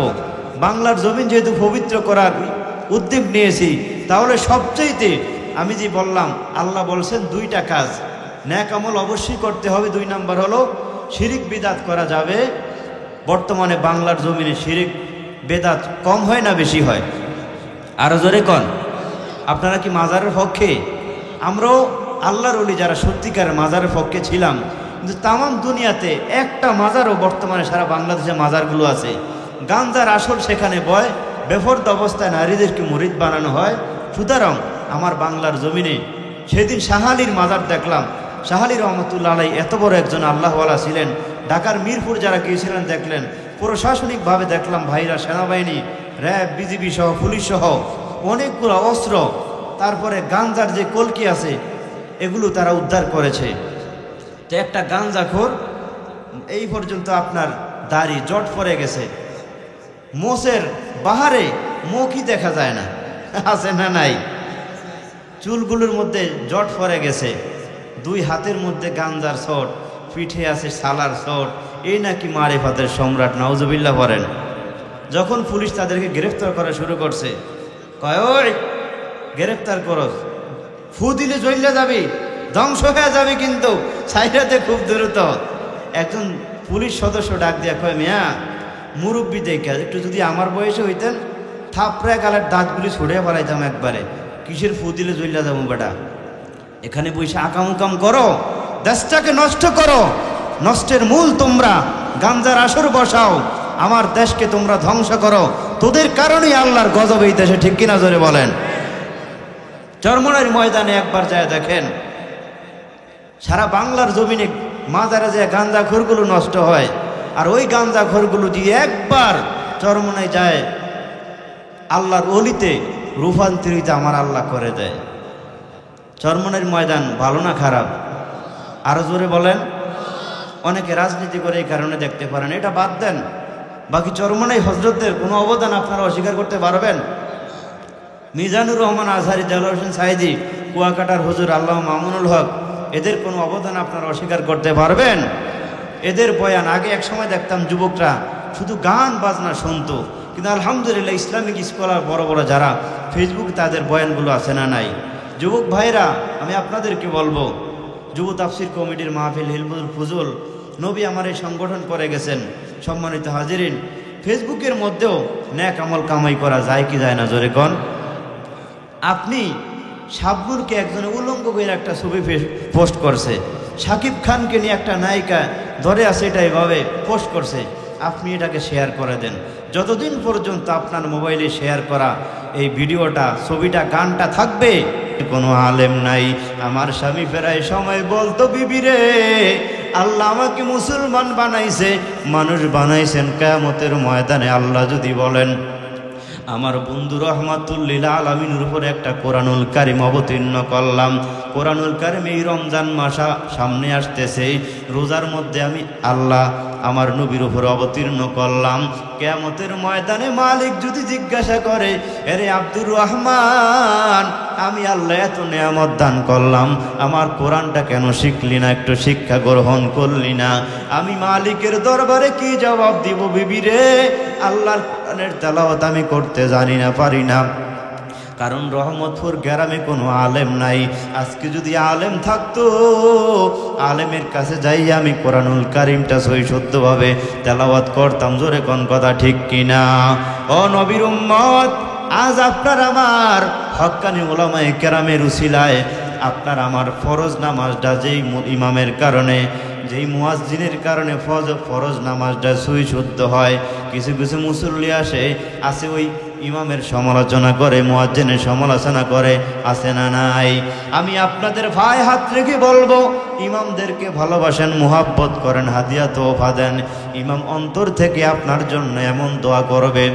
বাংলার জমিন যেহেতু পবিত্র করার উদ্যোগ নিয়েছি, তাহলে সবচেয়েতে আমি যে বললাম আল্লাহ বলছেন দুইটা কাজ ন্যাক আমল অবশ্যই করতে হবে। 2 নাম্বার হলো শিরিক বিদাত করা যাবে। বর্তমানে বাংলার জমিনে শিরিক বেদাত কম হয় না বেশি হয়? আরো জোরে কন। আপনারা কি মাজারের পক্ষে? আমরাও আল্লাহর ওলি যারা সত্যিকারের মাজারের পক্ষে ছিলাম, কিন্তু তামাম দুনিয়াতে একটা মাজারও বর্তমানে সারা বাংলাদেশে মাজারগুলো আছে গাঞ্জার আসল সেখানে বয়, বেফর্দ অবস্থায় নারীদেরকে মুরিদ বানানো হয়। সুতরাং আমার বাংলার জমিনে সেদিন শাহালির মাজার দেখলাম। শাহালি রহমতুল্লাহ আলাই এত বড় একজন আল্লাহওয়ালা ছিলেন। ঢাকার মিরপুর যারা গিয়েছিলেন দেখলেন, প্রশাসনিকভাবে দেখলাম ভাইরা সেনাবাহিনী, র্যাব, বিজিবি সহ পুলিশ সহ অনেকগুলো অস্ত্র, তারপরে গাঞ্জার যে কলকি আছে এগুলো তারা উদ্ধার করেছে। তো একটা গাঞ্জাখোর এই পর্যন্ত আপনার দাড়ি জট পড়ে গেছে, মোষের বাহারে মুখই দেখা যায় না, আছে না নাই? চুলগুলোর মধ্যে জট পড়ে গেছে, 2 হাতের মধ্যে গাঞ্জার শট, পিঠে আছে সালার শট। এই নাকি মারিফাতের সম্রাট, নাউজুবিল্লাহ বলেন। যখন পুলিশ তাদেরকে গ্রেফতার করা শুরু করছে, কয় ওই গ্রেফতার করো, ফু দিলে জ্বলে যাবি, ধ্বংস হয়ে যাবে, কিন্তু সাইডাতে খুব দ্রুত। একজন পুলিশ সদস্য ডাক দিয়া কয়, মিয়া মুরব্বী দেখে একটু যদি আমার বয়সে হইতেন থাপড়ায় গালের দাঁতগুলি ছুড়ে ফেলাইতাম একবারে। কিসের ফু দিলে জ্বলে যাবো বেটা? এখানে বসে আকামুকাম করো, দেশটাকে নষ্ট করো, নষ্টের মূল তোমরা, গাঞ্জার আসর বসাও, আমার দেশকে তোমরা ধ্বংস করো। তোদের কারণেই আল্লাহর গজব এই দেশে, ঠিক কিনা জোরে বলেন? চরমনাইর ময়দানে একবার যায় দেখেন, সারা বাংলার জমিনে মাজারে যে গাঞ্জাখোরগুলো নষ্ট হয়, আর ওই গাঞ্জাখোরগুলো দিয়ে একবার চরমনায় যায় আল্লাহর অলিতে রূপান্তরিত আমার আল্লাহ করে দেয়। চরমনাইর ময়দান ভালো না খারাপ? আরো জোরে বলেন। অনেকে রাজনীতি করে এই কারণে দেখতে পারেন, এটা বাদ দেন। বাকি চরমনাই হজরতদের কোনো অবদান আপনারা অস্বীকার করতে পারবেন? মিজানুর রহমান আজহারি, দেলোয়ার হোসেন সাইদি, কুয়াকাটার হুজুর আল্লাহ মামুনুল হক, এদের কোনো অবদান আপনারা অস্বীকার করতে পারবেন? এদের বয়ান আগে এক সময় দেখতাম যুবকরা শুধু গান বাজনা শুনতো, কিন্তু আলহামদুলিল্লাহ ইসলামিক স্কলার বড় বড় যারা ফেসবুকে তাদের বয়ানগুলো আছে না নাই? যুবক ভাইরা, আমি আপনাদেরকে বলবো, যুব তাফসির কমিটির মাহফিল হিলফুল ফুজুল নবী আমার এই সংগঠন করে গেছেন। সম্মানিত হাজিরিন, ফেসবুকের মধ্যেও ন্যাক আমল কামাই করা যায় কি যায় না জোরে কন? আপনি শাবনুরকে একজনে উলঙ্গ করে একটা ছবি পোস্ট করছে, শাকিব খানকে নিয়ে একটা নায়িকা ধরে আছে, এটা এভাবে পোস্ট করছে, আপনি এটাকে শেয়ার করে দেন। যতদিন পর্যন্ত আপনার মোবাইলে শেয়ার করা এই ভিডিওটা, ছবিটা, গানটা থাকবে, কোনো আলেম নাই। আমার স্বামী ফেরায় সময় বলতো, বিবি রে, আল্লাহ আমাকে মুসলমান বানাইছে, মানুষ বানাইছেন কিয়ামতের ময়দানে আল্লাহ যদি বলেন আমার বন্ধু রহমাতুল্লিল আলামিনের উপরে একটা কোরআনুল কারিম অবতীর্ণ করলাম। কোরআনুল কারিম এই রমজান মাস সামনে আসতেছে, রোজার মধ্যে আমি আল্লাহ আমার নবীর উপরে অবতীর্ণ করলাম। কিয়ামতের ময়দানে মালিক যদি জিজ্ঞাসা করে, এরে আব্দুর রহমান, আমি আল্লাহ এত নেয়ামত দান করলাম, আমার কোরআনটা কেন শিখলি না, একটু শিক্ষা গ্রহণ করলি না? আমি মালিকের দরবারে কি জবাব দিব? বিবি রে, আল্লাহর কোরআনের তেলাওয়াত আমি করতে জানি না, পারি না, কারণ রহমতপুর গ্রামে কোনো আলেম নাই। আজকে যদি আলেম থাকতো, আলেমের কাছে যাই আমি কোরআনুল কারিমটা সহি শুদ্ধভাবে তেলাওয়াত করতাম। জোরে কোন কথা ঠিক কিনা? ও নবীর উম্মত, আজ আপনার আমার হক্কানি উলামায়ে কেরামের উসিলায় আপনার আমার ফরজ নামাজটা যেই ইমামের কারণে যেই মুয়াজ্জিনের কারণে ফরজ নামাজটা শুদ্ধ হয়। কিছু কিছু মুসল্লি আসে ওই ইমামের সমালোচনা করে, মুয়াজ্জিনের সমালোচনা করে, আছে না নাই? আমি আপনাদের ভাই হাত রেখে বলবো, ইমামদেরকে ভালোবাসেন, মুহাব্বত করেন, হাদিয়া তোফা দেন। ইমাম অন্তর থেকে আপনার জন্য এমন দোয়া করবে,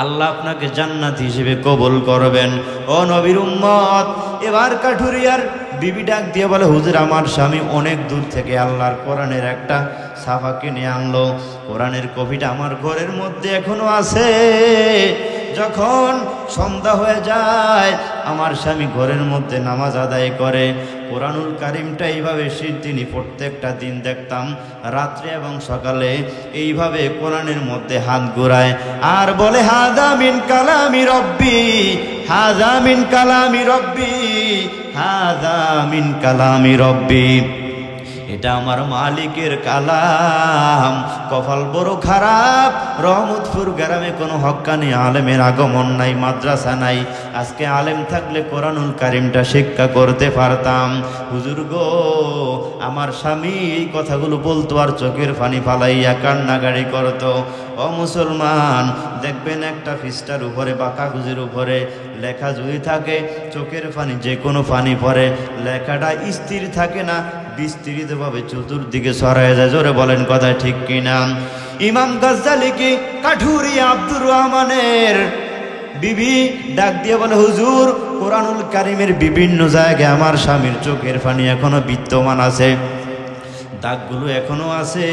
আল্লাহ আপনাকে জান্নাত হিসেবে কবুল করবেন। ও নবীর উম্মত, এবার কাঠুরিয়ার বিবি ডাক দিয়ে বলে, হুজুর আমার স্বামী অনেক দূর থেকে আল্লাহর কোরআনের একটা ছাপা কিনে আনলো, কোরআনের কপিটা আমার ঘরের মধ্যে এখনো আছে। যখন সন্ধ্যা হয়ে যায় আমার স্বামী ঘরের মধ্যে নামাজ আদায় করে, কোরআনুল কারিমটা এইভাবে তিনি প্রত্যেকটা দিন দেখতাম রাত্রে এবং সকালে এইভাবে কোরআনের মধ্যে হাত ঘুরায় আর বলে, হাযা মিন কালামি রব্বি, হাযা মিন কালামি রব্বি, হাযা মিন কালামি রব্বি। এটা আমার মালিকের কালাম। কপাল বড় খারাপ, রহমতপুর গ্রামে কোনো হক্কানি আলেমের আগমন নাই, মাদ্রাসা নাই। আজকে আলেম থাকলে কোরআনুল কারিমটা শিক্ষা করতে পারতাম। হুজুর গো, আমার স্বামী এই কথাগুলো বলতো আর চোখের পানি ফালাইয়া কান্নাকাড়ি করতো। ও মুসলমান, দেখবেন একটা পৃষ্ঠার উপরে বা কাগজের উপরে লেখা যদি থাকে, চোখের পানি যে কোনো পানি পড়ে, লেখাটা স্থির থাকে না, বিস্তৃতভাবে চতুর্দিকে ছড়ায় যায়। জোরে বলেন কথা ঠিক কিনা? ইমাম গাজ্জালি কি কাঠুরিয়া আব্দুর রহমানের বিবি ডাক দিয়ে বলে, হুজুর কোরআনুল কারিমের বিভিন্ন জায়গায় আমার স্বামীর চোখের পানি এখনো বিদ্যমান আছে, দাগগুলো এখনো আছে।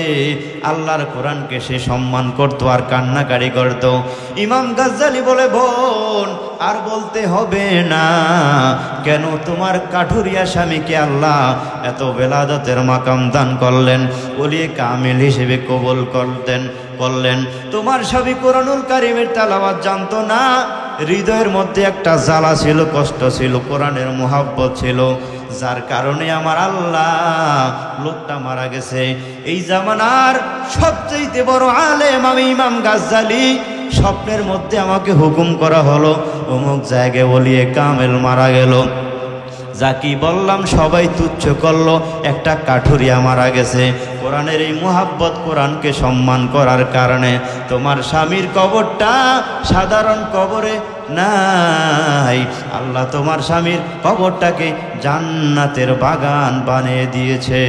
আল্লাহর কোরআনকে সে সম্মান করতো আর কান্নাকারি করতো। ইমাম গাজ্জালি বলে, বোন আর বলতে হবে না, কেন তোমার কাঠুরিয়া স্বামীকে আল্লাহ এত বেলাদতের মাকাম দান করলেন, ওলিয়ে কামিল হিসেবে কবুল করলেন। তোমার স্বামী কোরআনুল কারিমের তেলাওয়াত জানতো না, হৃদয়ের মধ্যে একটা জ্বালা ছিল, কষ্ট ছিল, কোরআনের মুহাব্বত ছিল, যার কারণে আমার আল্লাহ লোকটা মারা গেছে। এই জামানার সবচেয়ে বড় আলেম আমি ইমাম গাজ্জালি, স্বপ্নের মধ্যে আমাকে হুকুম করা হলো, অমুক জায়গায় ওলিয়ে কামেল মারা গেল। যা কি বললাম সবাই তুচ্ছ করলো, একটা কাঠুরিয়া মারা গেছে। কোরআনের এই মুহাব্বত, কোরআনকে সম্মান করার কারণে তোমার স্বামীর কবরটা সাধারণ কবরে নাই, আল্লাহ তোমার স্বামীর কবরটাকে জান্নাতের বাগান বানিয়ে দিয়েছেন।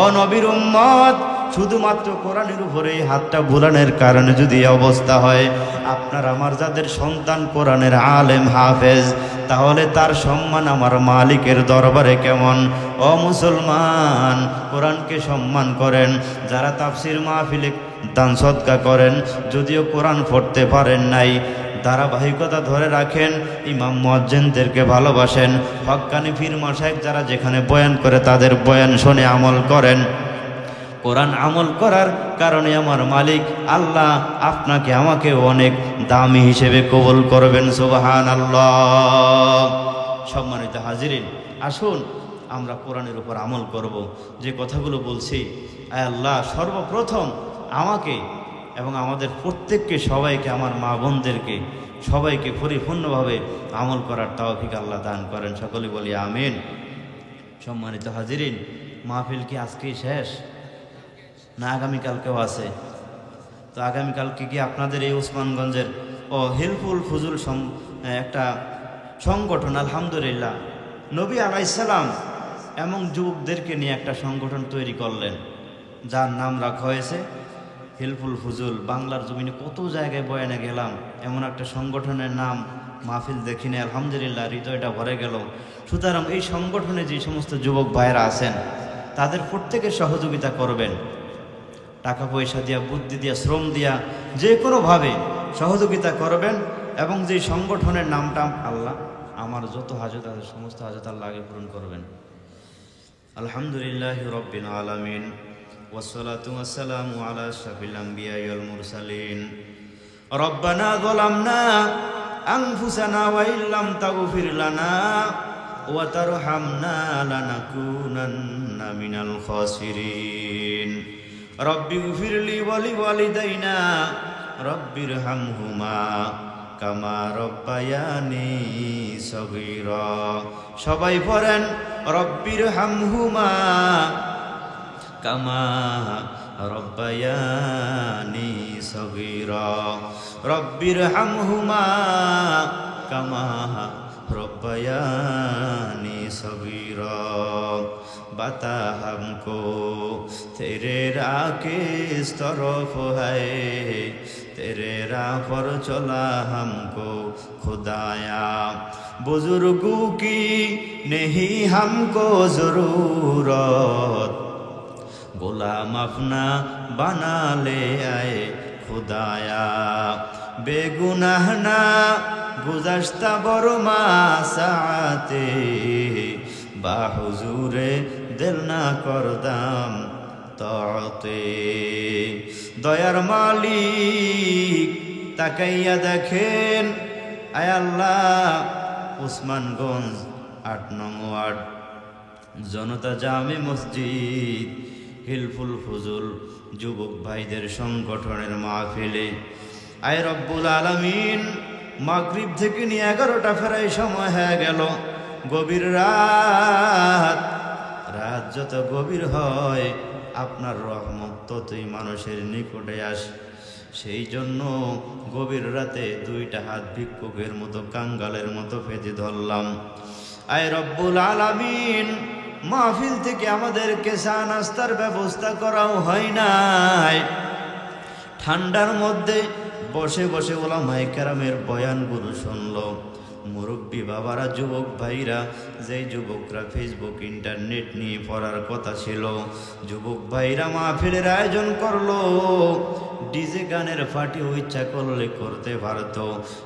ও নবীর উম্মত, শুধুমাত্র কোরআনের উপরে হাতটা বুলানোর কারণে যদি অবস্থা হয়, আপনার আমার যাদের সন্তান কোরআনের আলেম হাফেজ, তাহলে তার সম্মান আমার মালিকের দরবারে কেমন? ও মুসলমান, কোরআনকে সম্মান করেন। যারা তাফসির মাহফিলে দান সদকা করেন, যদিও কোরআন পড়তে পারেন নাই, ধারাবাহিকতা ধরে রাখেন, ইমাম মুয়াজ্জিনদেরকে ভালোবাসেন, হক্কানি পীর মাশায়েখ যারা যেখানে বয়ান করে তাদের বয়ান শুনে আমল করেন। কোরআন আমল করার কারণে আমার মালিক আল্লাহ আপনাকে আমাকে অনেক দামি হিসেবে কবুল করবেন। সুবহানাল্লাহ। সম্মানিত হাজিরিন, আসুন আমরা কোরআনের উপর আমল করব। যে কথাগুলো বলছি, আয় আল্লাহ সর্বপ্রথম আমাকে এবং আমাদের প্রত্যেককে, সবাইকে, আমার মা বোনদেরকে সবাইকে পরিপূর্ণভাবে আমল করার তৌফিক আল্লাহ দান করেন। সকলে বলি আমিন। সম্মানিত হাজিরিন, মাহফিল কি আজকেই শেষ না আগামীকালকেও আছে? তো আগামীকালকে কি আপনাদের এই ওসমানগঞ্জের হেল্পফুল ফুজুল একটা সংগঠন, আলহামদুলিল্লাহ নবী আলাইহিস সালাম এমন যুবকদেরকে নিয়ে একটা সংগঠন তৈরি করলেন, যার নাম রাখা হয়েছে হেল্পফুল ফুজুল। বাংলার জমিনে কত জায়গায় বয়ানে গেলাম, এমন একটা সংগঠনের নাম মাহফিল দেখিনি, আলহামদুলিল্লাহ হৃদয়টা ভরে গেল। সুতরাং এই সংগঠনে যে সমস্ত যুবক ভাইয়েরা আছেন, তাদের প্রত্যেকের সহযোগিতা করবেন, টাকা পয়সা দিয়া, বুদ্ধি দিয়া, শ্রম দিয়া, যে কোনোভাবে সহযোগিতা করবেন। এবং যে সংগঠনের নামটা আল্লাহ আমার যত হাজত আছে সমস্ত হাজত আল্লাহ আগে পূরণ করবেন। আলহামদুলিল্লাহি রাব্বিল আলামিন, ওয়াসসালাতু ওয়াসসালামু আলা আশরাফিল আমবিয়া ওয়াল মুরসালিন। রব্বানা যালামনা আনফুসানা ওয়া ইল্লাম তাগফির লানা ওয়া তারহামনা লানাকুনান্না মিনাল খাসিরিন। রব্বি গফিরলি ওয়া লিওয়ালিদাইনা রব্বিরহামহুমা কামা রব্বায়ানি সগীরা। সবাই পড়েন রব্বির হামহুমা কামা রব্বায়ানি সগীরা। রব্বির হামহুমা কামা रब्बयानी सगीरा। बता हमको तेरे राह किस तरफ है, तेरे राह पर चला हमको खुदाया। बुजुर्गों की नहीं हमको जरूरत, गुलाम अपना बना ले आए खुदाया। बेगुनाह ना गुज़श्ता बरमा साते, बाहुजूरे दिल ना करदाम ताते। दयार मालिक ताकाइया देखेन आय आल्लाह। उस्मानगंज 8 नং ওয়ার্ড জনতা জামে মসজিদ হিলফুল ফুজুল যুবক ভাইদের সংগঠনের মাহফিলে আয় রব্বুল আলামিন মাগরিব থেকে নিয়ে 11টা ফেরাই সময় হয়ে গেল। গভীর রাত, রাত যত গভীর হয় আপনার রহমত ততই মানুষের নিকটে আসে। সেই জন্য গভীর রাতে 2টা হাত ভিক্ষুকের মতো কাঙ্গালের মতো পেতে ধরলাম। আয় রব্বুল আলামিন মাহফিল থেকে আমাদেরকে চা নাস্তার ব্যবস্থা করাও হয় নাই। ঠান্ডার মধ্যে বসে বসে ওলামায়ে কেরামের বয়ানগুলো শুনলো। মুরব্বী বাবারা, যুবক ভাইরা, যেই যুবকরা ফেসবুক ইন্টারনেট নিয়ে পড়ার কথা ছিল, যুবক ভাইরা মাহফিলের আয়োজন করলো। ডিজে গানের পার্টি ইচ্ছা করলে করতে পারতো,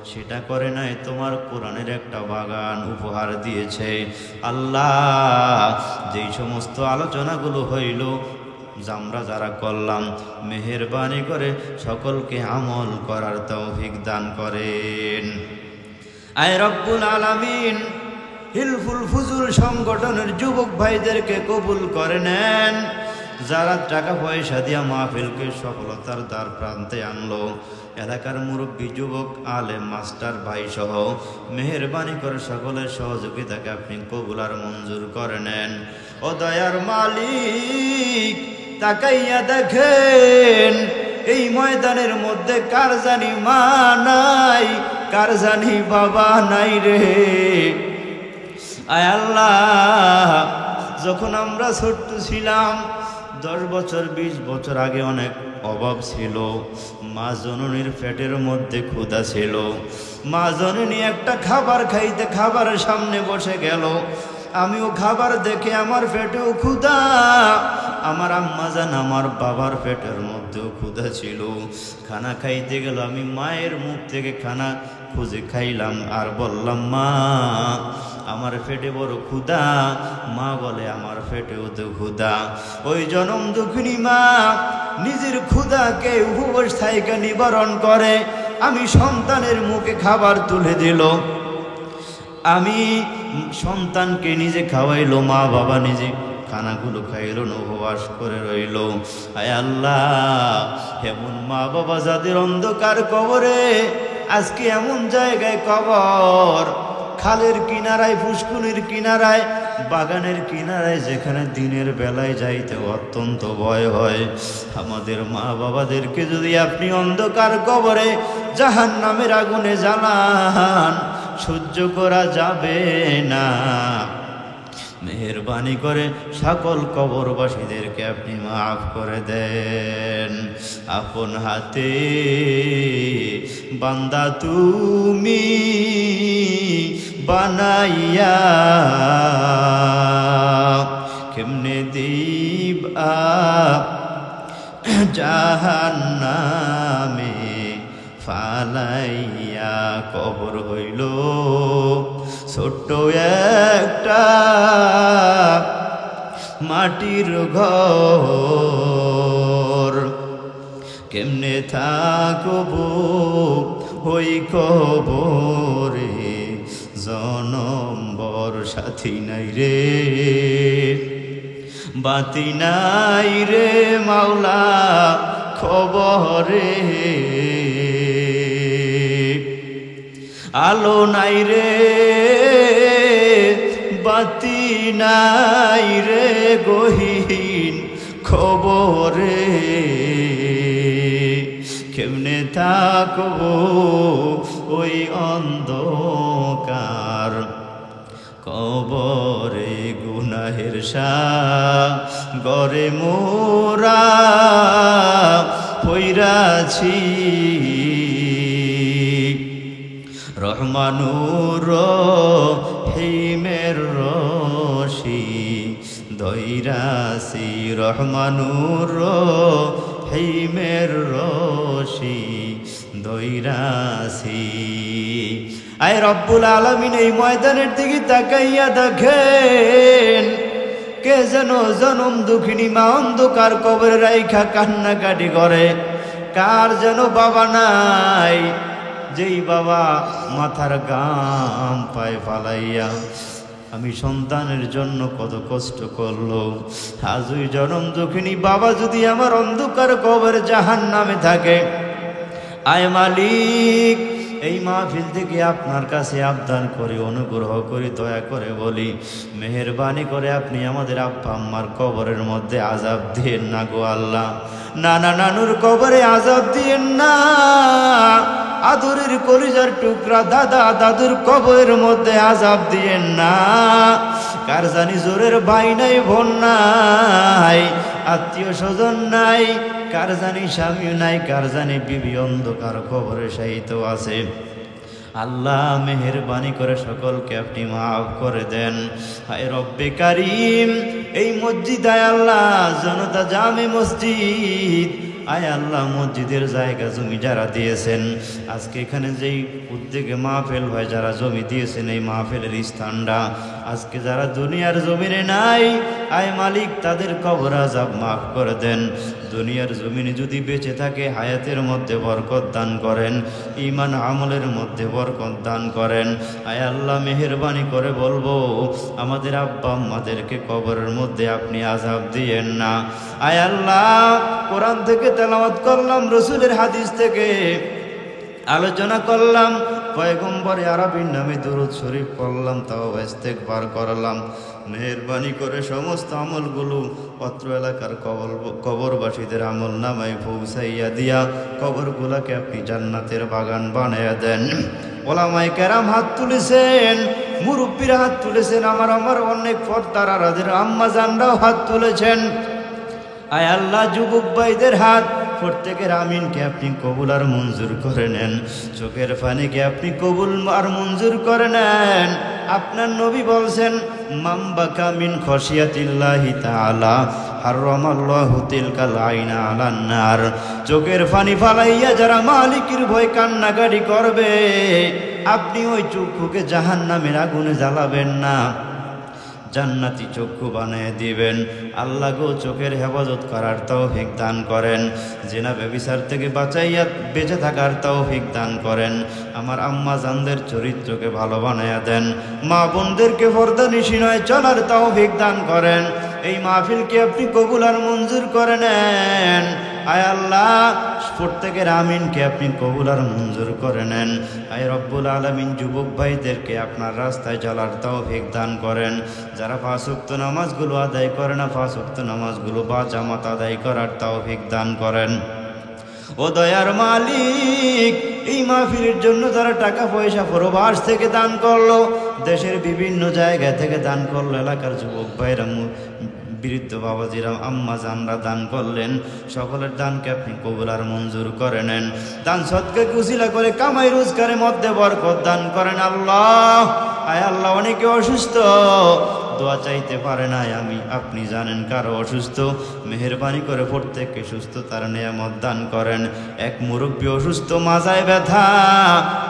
সেটা করে নাই। তোমার কোরআনের একটা বাগান উপহার দিয়েছে আল্লাহ। যেই সমস্ত আলোচনাগুলো হইল আমরা যারা করলাম, মেহেরবানি করে সকলকে আমল করার তৌফিক দান করেন। আয় রব্বুল আলামিন হিলফুল ফুজুল সংগঠনের যুবক ভাইদেরকে কবুল করে নেন। যারা টাকা পয়সা দিয়া মাহফিলকে সফলতার দ্বার প্রান্তে আনলো, এলাকার মুরব্বী, যুবক, আলেম, মাস্টার ভাই সহ মেহেরবানি করে সকলের সহযোগিতাকে আপনি কবুল আর মঞ্জুর করে নেন। ও দয়ার মালিক তাকাইয়া দেখেন এই ময়দানের মধ্যে কার জানি মা নাই, কার জানি বাবা নাই রে। আয় আল্লাহ, যখন আমরা ছোট্ট ছিলাম 10 বছর 20 বছর আগে অনেক অভাব ছিল। মা জননীর পেটের মধ্যে ক্ষুধা ছিল। মা জননী একটা খাবার খাইতে খাবারের সামনে বসে গেল। আমিও খাবার দেখে আমার পেটেও ক্ষুধা। আমার আম্মা জান আমার বাবার পেটের মধ্যেও ক্ষুধা ছিল। খানা খাইতে গেল, আমি মায়ের মুখ থেকে খানা খুঁজে খাইলাম আর বললাম, মা আমার পেটে বড় ক্ষুধা। মা বলে, আমার পেটেও তো ক্ষুধা। ওই জনম দুঃখিনী মা নিজের ক্ষুধাকে উপবাস থেকে নিবারণ করে আমি সন্তানের মুখে খাবার তুলে দিল। আমি সন্তানকে নিজে খাওয়াইলো, মা বাবা নিজে খানাগুলো খাইল না, উপবাস করে রইল। আয় আল্লাহ, এমন মা বাবা যাদের অন্ধকার কবরে, আজকে এমন জায়গায় কবর, খালের কিনারায়, পুষ্কুনির কিনারায়, বাগানের কিনারায়, যেখানে দিনের বেলায় যাইতে অত্যন্ত ভয় হয়। আমাদের মা বাবাদেরকে যদি আপনি অন্ধকার কবরে জাহান্নামের আগুনে জ্বালান, সহ্য করা যাবে না। মেহেরবানি করে সকল কবরবাসীদেরকে আপনি মাফ করে দেন। আপন হাতে বান্দা তুমি বানাইয়া কেমনে দিবা জাহান্নামে ফালাইয়া। কবর হইল ছোট্ট একটা মাটির ঘর, কেমনে থাকব ওই কবরে, জনম্বর সাথী নাই রে, বাতি নাই রে মাওলা খবরে। আলো নাই রে বাতি নাই রে গহীন খবরে কেমনে থাকবো ওই অন্ধকার কবরে গুনাহের সাগরে মোরা পইরাছি রহমানুর রহিমের রশি ধইরাছি রহমানুর রহিমের রশি ধইরাছি আয় রব্বুল আলামিন এই ময়দানের দিকে তাকাইয়া দেখেন কে যেন জনম দুঃখিনী মা অন্ধকার কবরে রাইখা কান্নাকাটি করে কার যেন বাবা নাই যেই বাবা মাথার গাম পায় ফালাইয়া আমি সন্তানের জন্য কত কষ্ট করলো আজ ওই জনম দুঃখিনী বাবা যদি আমার অন্ধকার কবরে জাহান্নামে থাকে আয় মালিক এই মাহফিল থেকে আপনার কাছে আবদান করে অনুগ্রহ করে দয়া করে বলি মেহেরবানি করে আপনি আমাদের আব্বা আম্মার কবরের মধ্যে আযাব দিয়েন না গো আল্লাহ নানা নানুর কবরে আযাব দিয়েন না আদরের কলিজার টুকরা দাদা দাদুর কবরের মধ্যে আযাব দিয়েন না কার জানি জোরের ভাই নাই বোন নাই আত্মীয় স্বজন নাই কার জানি স্বামী নাই কার জানি বিবি অন্ধকার কবরে শায়িত আছে আল্লাহ মেহেরবানি করে সকলকে আপনি মাফ করে দেন হায় রব্বে কারীম এই মসজিদ আয় আল্লাহ জনতা জামে মসজিদ আয় আল্লাহ মসজিদের জায়গা জমি যারা দিয়েছেন আজকে এখানে যেই উদ্যোগে মাহফিল হয় যারা জমি দিয়েছেন এই মাহফিলের স্থানটা আজকে যারা দুনিয়ার জমিনে নাই আয় মালিক তাদের কবর আযাব মাফ করে দেন দুনিয়ার জমিনে যদি বেঁচে থাকে হায়াতের মধ্যে বরকত দান করেন ঈমান আমলের মধ্যে বরকত দান করেন আয় আল্লাহ মেহেরবানি করে বলবো আমাদের আব্বা আম্মাদেরকে কবরের মধ্যে আপনি আযাব দিয়েন না আয় আল্লাহ কোরআন থেকে তেলাওয়াত করলাম রাসূলের হাদিস থেকে আলোচনা করলাম পয়গম্বর আরবীর নামে দুরূদ শরীফ পড়লাম তাও ইস্তেগফার করলাম মেহেরবানি করে সমস্ত আমলগুলো অত্র এলাকার কবরবাসীদের আমল নামায় পৌঁছাইয়া দিয়া কবরগুলাকে আপনি জান্নাতের বাগান বানাইয়া দেন ওলামায়ে কেরাম হাত তুলেছেন মুরব্বীরা হাত তুলেছেন আমার অনেক পর্দারা রাদের আম্মা জানরাও হাত তুলেছেন আয় আল্লাহ যুবক ভাইদের হাত প্রত্যেকের আমিনকে আপনি কবুল আর মঞ্জুর করে নেন চোখের পানিকে আপনি কবুল আর মঞ্জুর করে নেন আপনার নবী বলছেন মান বাকা মিন খশিয়াতিল্লাহি তাআলা হারামাল্লাহু তিলকাল আইনা আলান নার চোখের পানি ফালাইয়া যারা মালিকের ভয় কান্নাকাটি করবে আপনি ওই চক্ষুকে জাহান্নামের আগুনে জ্বালাবেন না জান্নাতি চক্ষু বানিয়ে দিবেন আল্লাহ গো চোখের হেফাজত করার তৌফিক দান করেন জিনা ব্যভিচার থেকে বাঁচাইয়া বেঁচে থাকার তৌফিক দান করেন আমার আম্মা জানদের চরিত্রকে ভালো বানাইয়া দেন মা বোনদেরকে পর্দানিশী নয় চলার তৌফিক দান করেন এই মাহফিলকে আপনি কবুল আর মঞ্জুর করে নেন আয় আল্লাহ প্রত্যেকের আমিনকে আপনি কবুল আর মঞ্জুর করে নেন আয় রব্বুল আলামিন যুবক ভাইদেরকে আপনার রাস্তায় চলার তৌফিক দান করেন যারা 5 ওয়াক্ত নামাজগুলো আদায় করে না 5 ওয়াক্ত নামাজগুলো বাজামাত আদায় করার তৌফিক দান করেন ও দয়ার মালিক এই মাহফিলের জন্য যারা টাকা পয়সা প্রবাস থেকে দান করলো দেশের বিভিন্ন জায়গা থেকে দান করলো এলাকার যুবক ভাইরা বৃদ্ধ বাবাজিরা আম্মা জানরা দান করলেন সকলের দানকে আপনি কবুল আর মঞ্জুর করে নেন দান সদকাকে উসিলা করে কামাই রোজগারের মধ্যে বরকত দান করেন আল্লাহ আয় আল্লাহ অনেকে অসুস্থ দোয়া চাইতে পারে না আপনি জানেন কারো অসুস্থ মেহেরবানি করে প্রত্যেককে সুস্থতার নিয়ামত দান করেন এক মুরব্বী অসুস্থ মাজায় ব্যথা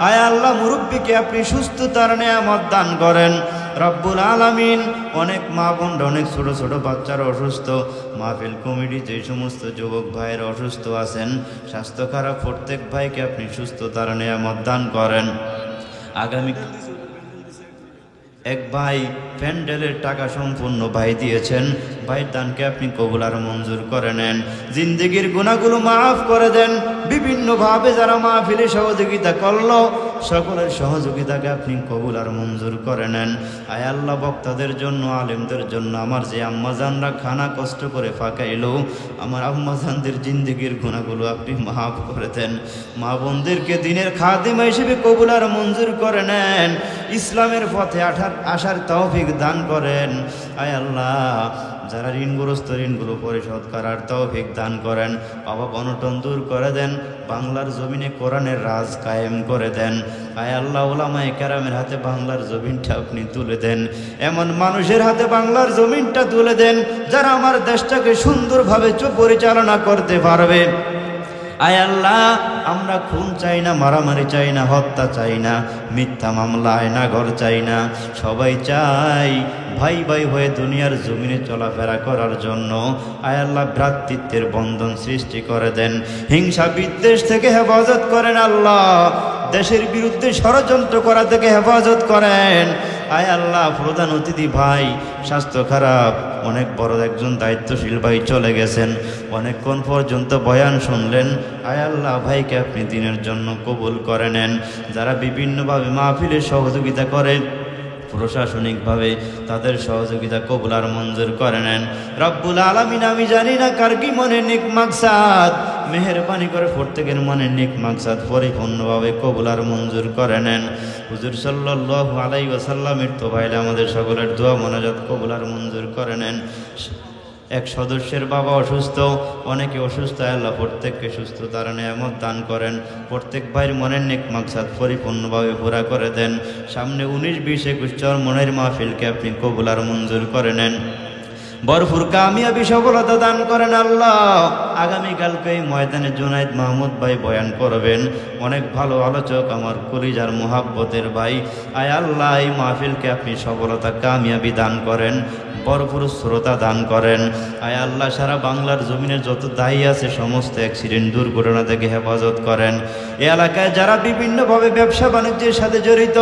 আয় আল্লাহ মুরব্বীকে আপনি সুস্থতার নিয়ামত দান করেন রব্বুল আলামিন অনেক মা বোনরা অনেক ছোট ছোট বাচ্চারা অসুস্থ মাহফিল কমিটি যে সমস্ত যুবক ভাইয়েরা অসুস্থ আছেন স্বাস্থ্য খারাপ প্রত্যেক ভাইকে আপনি সুস্থতার নিয়ামত দান করেন আগামী এক ভাই প্যান্ডেলের টাকা সম্পূর্ণ ভাই দিয়েছেন ভাইয়ের দানকে আপনি কবুল আর মঞ্জুর করে নেন জিন্দেগির গুনাহগুলো মাফ করে দেন বিভিন্নভাবে যারা মাহফিলে সহযোগিতা করলো সকলের সহযোগিতাকে আপনি কবুল আর মঞ্জুর করে নেন। আয় আল্লাহ, বক্তাদের জন্য, আলেমদের জন্য, আমার যে আম্মাজানরা খানা কষ্ট করে ফাঁকাইলো, আমার আম্মাজানদের জিন্দেগির গুনাহগুলো আপনি মাফ করে দেন। মা বোনদেরকে দিনের খাদিমা হিসেবে কবুল আর মঞ্জুর করে নেন। ইসলামের পথে আসার তৌফিক দান করেন। আয় আল্লাহ, যারা ঋণগ্রস্ত ঋণগুলো পরিশোধ করার তৌফিক দান করেন। অভাব অনটন দূর করে দেন। বাংলার জমিনে কোরআনের রাজ কায়েম করে দেন। আয় আল্লাহ, উলামায়ে কেরামের হাতে বাংলার জমিনটা আপনি তুলে দেন। এমন মানুষের হাতে বাংলার জমিনটা তুলে দেন যারা আমার দেশটাকে সুন্দরভাবে পরিচালনা করতে পারবে। আয় আল্লাহ, আমরা খুন চাই না, মারামারি চাই না, হত্যা চাই না, মিথ্যা মামলা, আয়নাঘর চাই না। সবাই চাই ভাই ভাই হয়ে দুনিয়ার জমিনে চলাফেরা করার জন্য। আয় আল্লাহ, ভ্রাতৃত্বের বন্ধন সৃষ্টি করে দেন। হিংসা বিদ্বেষ থেকে হেফাজত করেন আল্লাহ। দেশের বিরুদ্ধে ষড়যন্ত্র করা থেকে হেফাজত করেন। আয় আল্লাহ, প্রধান অতিথি ভাই স্বাস্থ্য খারাপ, অনেক বড় একজন দায়িত্বশীল ভাই চলে গেছেন, অনেকক্ষণ পর্যন্ত বয়ান শুনলেন। আয় আল্লাহ, ভাইকে আপনি দিনের জন্য কবুল করে নেন। যারা বিভিন্নভাবে মাহফিলের সহযোগিতা করেন, প্রশাসনিকভাবে তাদের সহযোগিতা কবুল আর মঞ্জুর করে নেন। রব্বুল আলামিন, আমি জানি না কার কি মনে নেক মাকসাদ, মেহেরবানি করে প্রত্যেকের মনে নেক মাকসাদ পরিপূর্ণভাবে কবুল আর মঞ্জুর করে নেন। হুজুর সাল্লাল্লাহু আলাইহি ওয়াসাল্লামের তো ভাইলে আমাদের সকলের দোয়া মোনাজাত কবুল আর মঞ্জুর করে নেন। এক সদস্যের বাবা অসুস্থ, অনেকে অসুস্থ, আল্লাহ প্রত্যেককে সুস্থতার নিয়ামত দান করেন। প্রত্যেক ভাইয়ের মনের নেক মাকসাদ পরিপূর্ণভাবে পুরা করে দেন। সামনে 19, 20, 21 মনের মাহফিলকে আপনি কবুল আর মঞ্জুর করে নেন। ভরপুর কামিয়াবি সফলতা দান করেন আল্লাহ। আগামীকালকে এই ময়দানে জুনাইদ মাহমুদ ভাই বয়ান করবেন, অনেক ভালো আলোচক, আমার কলিজার মোহাব্বতের ভাই। আয় আল্লাহ, এই মাহফিলকে আপনি সফলতা কামিয়াবি দান করেন, ভরপুর শ্রোতা দান করেন। আয় আল্লাহ, সারা বাংলার জমিনের যত দায়ী আছে সমস্ত অ্যাক্সিডেন্ট দুর্ঘটনা থেকে হেফাজত করেন। এ এলাকায় যারা বিভিন্নভাবে ব্যবসা বাণিজ্যের সাথে জড়িত,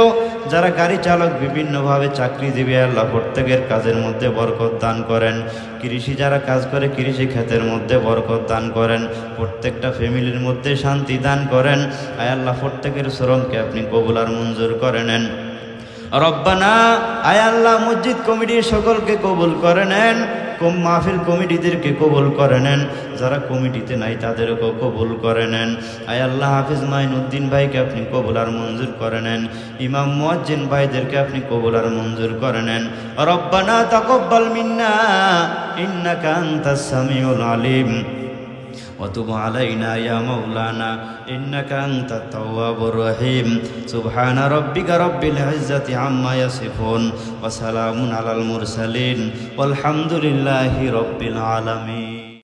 যারা গাড়ি চালক, বিভিন্নভাবে চাকরিজীবী, আল্লাহ প্রত্যেকের কাজের মধ্যে বরকত দান করেন। কৃষি যারা কাজ করে, কৃষি ক্ষেতের মধ্যে বরকত দান করেন। প্রত্যেকটা ফ্যামিলির মধ্যে শান্তি দান করেন। আয় আল্লাহ, প্রত্যেকের শ্রমকে আপনি কবুল আর মঞ্জুর করে নেন। রব্বানা, আয় আল্লাহ, মসজিদ কমিটির সকলকে কবুল করে নেন। মাহফিল কমিটিদেরকে কবুল করে নেন। যারা কমিটিতে নাই তাদেরকেও কবুল করে নেন। আয় আল্লাহ, হাফিজ মাইনুদ্দিন ভাইকে আপনি কবুল আর মঞ্জুর করে নেন। ইমাম মুয়াজ্জিন ভাইদেরকে আপনি কবুল আর মঞ্জুর করে নেন। রব্বানা তাকাব্বাল মিন্না ইন্নাকা আনতাস সামিউল আলিম وتب علينا يا مولانا إنك أنت التواب الرحيم سبحان ربك رب العزة عما يصفون وسلام على المرسلين والحمد لله رب العالمين.